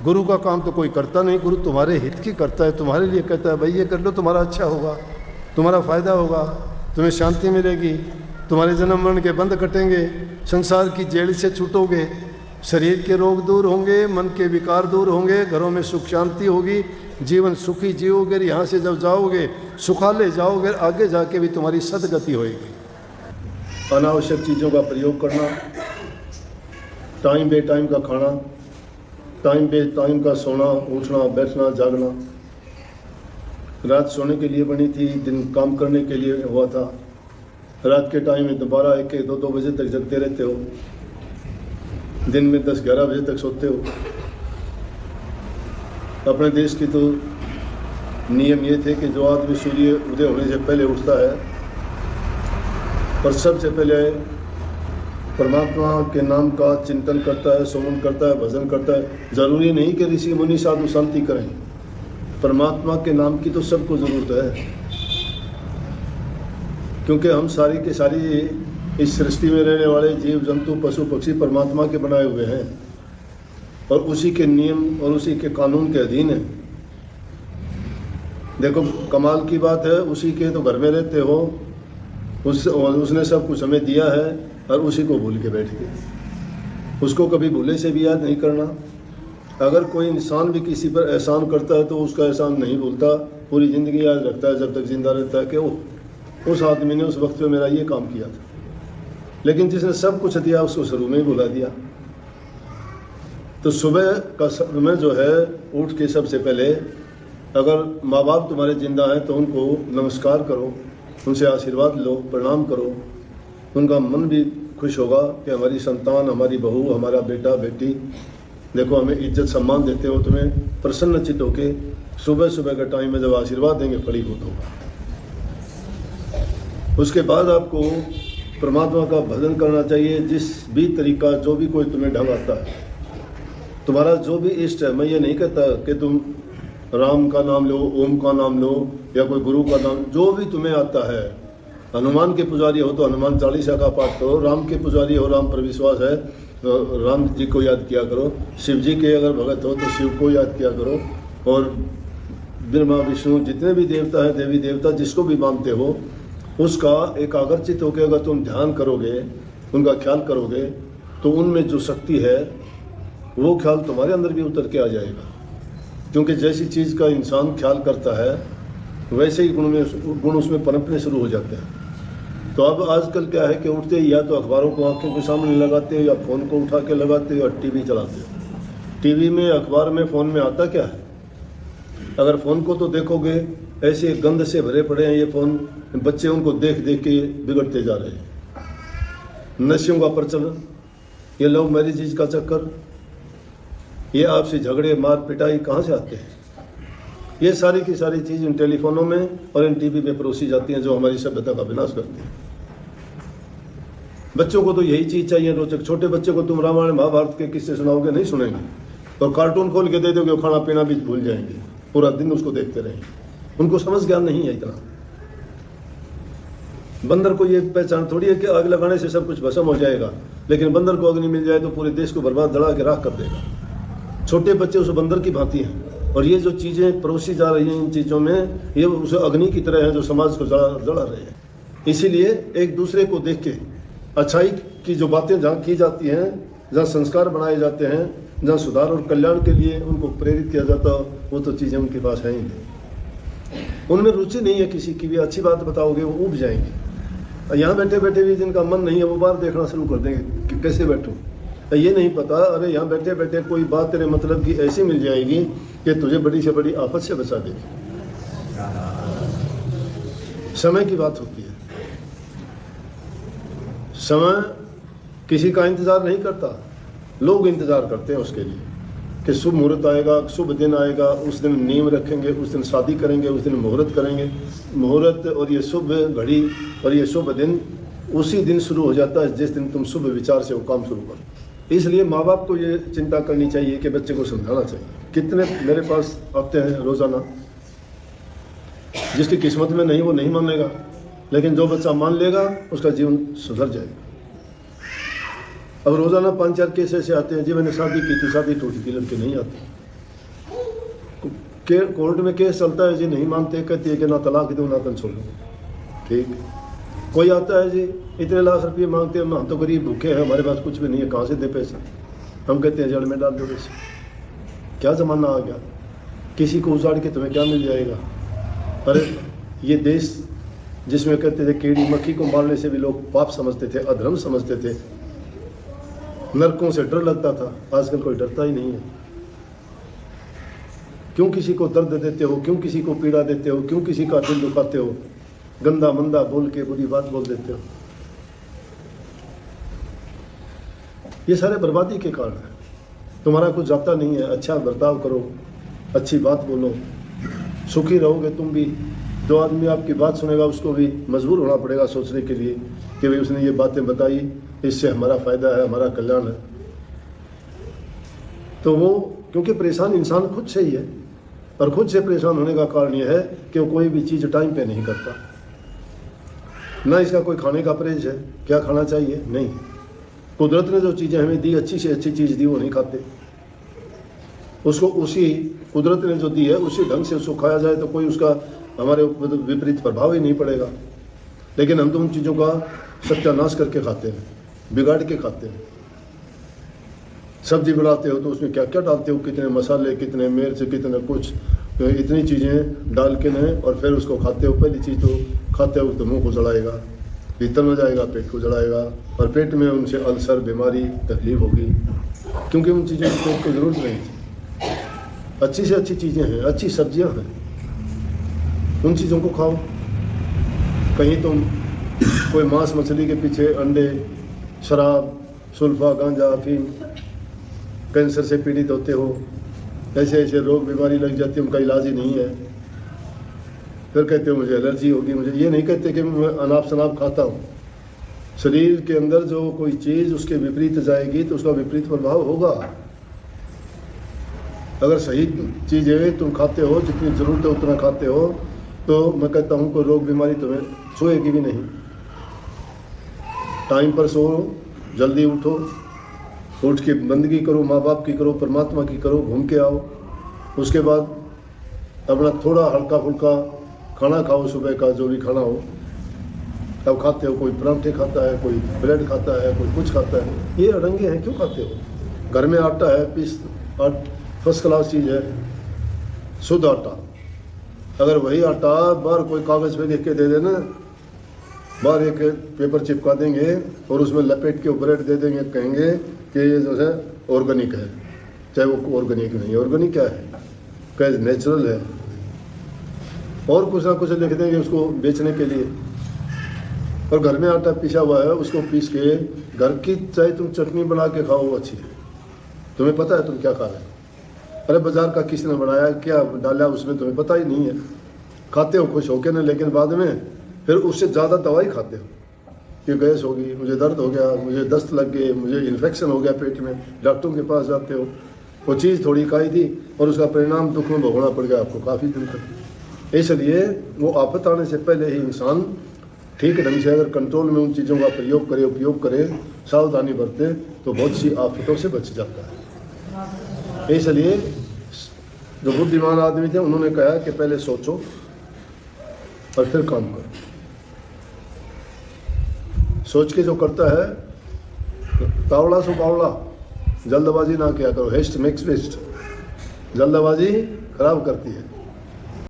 गुरु का काम तो कोई करता नहीं, गुरु तुम्हारे हित की करता है, तुम्हारे लिए कहता है भाई ये कर लो, तुम्हारा अच्छा होगा, तुम्हारा फ़ायदा होगा, तुम्हें शांति मिलेगी, तुम्हारे जन्म मरण के बंध कटेंगे, संसार की जेल से छूटोगे, शरीर के रोग दूर होंगे, मन के विकार दूर होंगे, घरों में सुख शांति होगी, जीवन सुखी जियोगे। यहाँ से जब जाओगे सुखाले जाओगे, आगे जाके भी तुम्हारी सदगति होएगी। अनावश्यक चीज़ों का प्रयोग करना, टाइम बे टाइम का खाना, टाइम पे टाइम का सोना, उठना, बैठना, जागना। रात सोने के लिए बनी थी, दिन काम करने के लिए हुआ था। रात के टाइम में दोबारा 1-1, 2-2 बजे तक जगते रहते हो, दिन में 10-11 बजे तक सोते हो। अपने देश की तो नियम ये थे कि जो आदमी सूर्य उदय होने से पहले उठता है और सबसे पहले परमात्मा के नाम का चिंतन करता है, सुमन करता है, भजन करता है। जरूरी नहीं कि ऋषि मुनि साधु शांति करें, परमात्मा के नाम की तो सबको जरूरत है, क्योंकि हम सारी के सारी इस सृष्टि में रहने वाले जीव जंतु पशु पक्षी परमात्मा के बनाए हुए हैं और उसी के नियम और उसी के कानून के अधीन है। देखो कमाल की बात है, उसी के तो घर में रहते हो, उसने सब कुछ हमें दिया है और उसी को भूल के बैठ गए। उसको कभी भूले से भी याद नहीं करना। अगर कोई इंसान भी किसी पर एहसान करता है तो उसका एहसान नहीं भूलता, पूरी ज़िंदगी याद रखता है जब तक जिंदा रहता है कि उस आदमी ने उस वक्त में मेरा ये काम किया था। लेकिन जिसने सब कुछ दिया उसको शुरू में ही भुला दिया। तो सुबह का समय जो है, उठ के सबसे पहले अगर माँ बाप तुम्हारे जिंदा हैं तो उनको नमस्कार करो, उनसे आशीर्वाद लो, प्रणाम करो। उनका मन भी खुश होगा कि हमारी संतान, हमारी बहू, हमारा बेटा बेटी देखो हमें इज्जत सम्मान देते हो। तुम्हें प्रसन्नचित होके सुबह सुबह का टाइम में जब आशीर्वाद देंगे फलीभूत होगा। उसके बाद आपको परमात्मा का भजन करना चाहिए, जिस भी तरीका, जो भी कोई तुम्हें ढंग आता है, तुम्हारा जो भी इष्ट है। मैं ये नहीं कहता कि तुम राम का नाम लो, ओम का नाम लो या कोई गुरु का नाम, जो भी तुम्हें आता है। हनुमान के पुजारी हो तो हनुमान चालीसा का पाठ करो, राम के पुजारी हो, राम पर विश्वास है तो राम जी को याद किया करो, शिव जी के अगर भगत हो तो शिव को याद किया करो, और ब्रह्मा विष्णु जितने भी देवता हैं, देवी देवता जिसको भी मानते हो, उसका एकाग्रचित होकर अगर तुम ध्यान करोगे, उनका ख्याल करोगे, तो उनमें जो शक्ति है वो ख्याल तुम्हारे अंदर भी उतर के आ जाएगा। क्योंकि जैसी चीज़ का इंसान ख्याल करता है वैसे ही गुण उसमें पनपने शुरू हो जाते हैं। तो अब आजकल क्या है कि उठते ही या तो अखबारों को आंखों के सामने लगाते हो, या फ़ोन को उठा के लगाते हो, या टीवी चलाते हो। टीवी में, अखबार में, फ़ोन में आता क्या है? अगर फ़ोन को तो देखोगे, ऐसे गंद से भरे पड़े हैं ये फ़ोन, बच्चे उनको देख देख के बिगड़ते जा रहे हैं। नशों का प्रचलन, ये लव मैरिज का चक्कर, ये आपसे झगड़े, मार पिटाई कहाँ से आते हैं? ये सारी की सारी चीज़ इन टेलीफोनों में और इन टीवी में परोसी जाती हैं, जो हमारी सभ्यता का विनाश करती है। बच्चों को तो यही चीज़ चाहिए रोचक। छोटे बच्चे को तुम रामायण महाभारत के किस्से सुनाओगे, नहीं सुनेंगे, और कार्टून खोल के दे दोगे, खाना पीना भी भूल जाएंगे, पूरा दिन उसको देखते रहेंगे। उनको समझ ज्ञान नहीं है इतना। बंदर को ये पहचान थोड़ी है कि आग लगाने से सब कुछ भस्म हो जाएगा, लेकिन बंदर को अग्नि मिल जाए तो पूरे देश को बर्बाद जला के राख कर देगा। छोटे बच्चे उस बंदर की भांति हैं, और ये जो चीज़ें परोसी जा रही हैं इन चीज़ों में, ये उस अग्नि की तरह है जो समाज को जला रहे हैं। इसीलिए एक दूसरे को देख के अच्छाई की जो बातें जहाँ की जाती हैं, जहाँ संस्कार बनाए जाते हैं, जहाँ सुधार और कल्याण के लिए उनको प्रेरित किया जाता, वो तो चीज़ें उनके पास हैं ही नहीं। उनमें रुचि नहीं है किसी की भी। अच्छी बात बताओगे वो ऊब जाएंगे। यहाँ बैठे बैठे भी जिनका मन नहीं है वो बाहर देखना शुरू कर देंगे कि कैसे बैठूं। ये नहीं पता, अरे यहाँ बैठे बैठे कोई बात तेरे मतलब की ऐसी मिल जाएगी कि तुझे बड़ी से बड़ी आफत से बचा देगी। समय की बात होती है। समय किसी का इंतजार नहीं करता, लोग इंतजार करते हैं उसके लिए कि शुभ मुहूर्त आएगा, शुभ दिन आएगा, उस दिन नींव रखेंगे, उस दिन शादी करेंगे, उस दिन मुहूर्त करेंगे। मुहूर्त और ये शुभ घड़ी और ये शुभ दिन उसी दिन शुरू हो जाता है जिस दिन तुम शुभ विचार से वो काम शुरू करो। इसलिए माँ बाप को ये चिंता करनी चाहिए कि बच्चे को समझाना चाहिए। कितने मेरे पास आते हैं रोज़ाना, जिसकी किस्मत में नहीं वो नहीं मानेगा, लेकिन जो बच्चा मान लेगा उसका जीवन सुधर जाएगा। अब रोज़ाना 5-4 केस ऐसे आते हैं जी मैंने शादी की थी, शादी टूटी थी, लड़के नहीं आते। कोर्ट में केस चलता है जी, नहीं मानते, कहती है कि ना तलाक दो ना तन छोड़ो। ठीक, कोई आता है जी इतने लाख रुपये मांगते हैं, हम तो गरीब भूखे हैं, हमारे पास कुछ भी नहीं है, कहाँ से दे पैसा। हम कहते हैं जड़ में डाल दो पैसे। क्या ज़माना आ गया, किसी को उजाड़ के तुम्हें क्या मिल जाएगा। अरे ये देश जिसमें कहते थे कीड़ी मक्खी को मारने से भी लोग पाप समझते थे, अधर्म समझते थे, नरकों से डर लगता था, आजकल कोई डरता ही नहीं है। क्यों किसी को दर्द देते हो, क्यों किसी को पीड़ा देते हो, क्यों किसी का दिल दुखाते हो, गंदा मंदा बोल के बुरी बात बोल देते हो। ये सारे बर्बादी के कारण है। तुम्हारा कुछ जाता नहीं है, अच्छा बर्ताव करो, अच्छी बात बोलो, सुखी रहोगे तुम भी। जो आदमी आपकी बात सुनेगा उसको भी मजबूर होना पड़ेगा सोचने के लिए कि भाई उसने ये बातें बताई, इससे हमारा फायदा है, हमारा कल्याण है। तो वो क्योंकि परेशान इंसान खुद से ही है, और खुद से परेशान होने का कारण यह है कि वो कोई भी चीज़ टाइम पे नहीं करता। ना इसका कोई खाने का परहेज है, क्या खाना चाहिए, नहीं। कुदरत ने जो चीज़ें हमें दी, अच्छी से अच्छी चीज़ दी, वो नहीं खाते। उसको उसी कुदरत ने जो दी है उसी ढंग से उसको खाया जाए तो कोई उसका हमारे ऊपर विपरीत प्रभाव ही नहीं पड़ेगा। लेकिन हम तो उन चीज़ों का सत्यानाश करके खाते हैं, बिगाड़ के खाते हैं। सब्जी बनाते हो तो उसमें क्या क्या डालते हो, कितने मसाले, कितने मिर्च, कितने कुछ, तो इतनी चीज़ें डाल के न और फिर उसको खाते हो। पहली चीज़ तो खाते हो तो मुंह को जलाएगा, भीतर में जाएगा, पेट को जलाएगा, और पेट में उनसे अल्सर, बीमारी, तकलीफ होगी, क्योंकि उन चीज़ों की पेट को ज़रूरत नहीं थी। अच्छी से अच्छी चीज़ें हैं, अच्छी सब्जियां हैं, उन चीज़ों को खाओ। कहीं तुम कोई मांस मछली के पीछे अंडे, शराब, सुल्फा, गांजा, अफीम, कैंसर से पीड़ित होते हो, ऐसे ऐसे रोग बीमारी लग जाती है, उनका इलाज ही नहीं है। फिर कहते हो मुझे एलर्जी होगी। मुझे ये नहीं कहते कि मैं अनाप शनाप खाता हूँ। शरीर के अंदर जो कोई चीज़ उसके विपरीत जाएगी तो उसका विपरीत प्रभाव होगा। अगर सही चीज़ें तुम खाते हो, जितनी ज़रूरत है उतना खाते हो, तो मैं कहता हूँ कोई रोग बीमारी तुम्हें छुएगी भी नहीं। टाइम पर सो, जल्दी उठो, उठ के बंदगी करो, माँ बाप की करो, परमात्मा की करो, घूम के आओ। उसके बाद अपना थोड़ा हल्का फुल्का खाना खाओ, सुबह का जो भी खाना हो तब खाते हो। कोई पराठे खाता है, कोई ब्रेड खाता है, कोई कुछ खाता है। ये अड़ंगे हैं, क्यों खाते हो? घर में आटा है, पीस फर्स्ट क्लास चीज़ है, शुद्ध आटा। अगर वही आटा बाहर कोई कागज़ पे लिख के दे देना, बाहर एक पेपर चिपका देंगे और उसमें लपेट के ब्रेड दे देंगे, कहेंगे कि ये जो है ऑर्गेनिक है, चाहे वो ऑर्गेनिक नहीं। ऑर्गेनिक क्या है? क्या नेचुरल है? और कुछ ना कुछ लिख देंगे उसको बेचने के लिए। और घर में आटा पिसा हुआ है, उसको पीस के घर की चाहे तुम चटनी बना के खाओ, वो अच्छी है। तुम्हें पता है तुम क्या खा रहे हो। अरे बाजार का किसने बनाया, क्या डाला उसमें, तुम्हें पता ही नहीं है। खाते हो खुश होके ना, लेकिन बाद में फिर उससे ज़्यादा दवाई खाते हो कि गैस होगी, मुझे दर्द हो गया, मुझे दस्त लग गए, मुझे इन्फेक्शन हो गया पेट में, डॉक्टरों के पास जाते हो। वो चीज़ थोड़ी खाई थी और उसका परिणाम दुख में भोगना पड़ गया आपको काफ़ी दिन तक। इसलिए वो आफत आने से पहले ही इंसान ठीक ढंग से अगर कंट्रोल में उन चीज़ों का प्रयोग करे, उपयोग करे, सावधानी बरते, तो बहुत सी आफतों से बच जाता है। इसलिए जो बुद्धिमान आदमी थे उन्होंने कहा कि पहले सोचो और फिर काम करो। सोच के जो करता है, तावड़ा सो बावड़ा, जल्दबाजी ना किया करो। हेस्ट मेक्स वेस्ट, जल्दबाजी खराब करती है।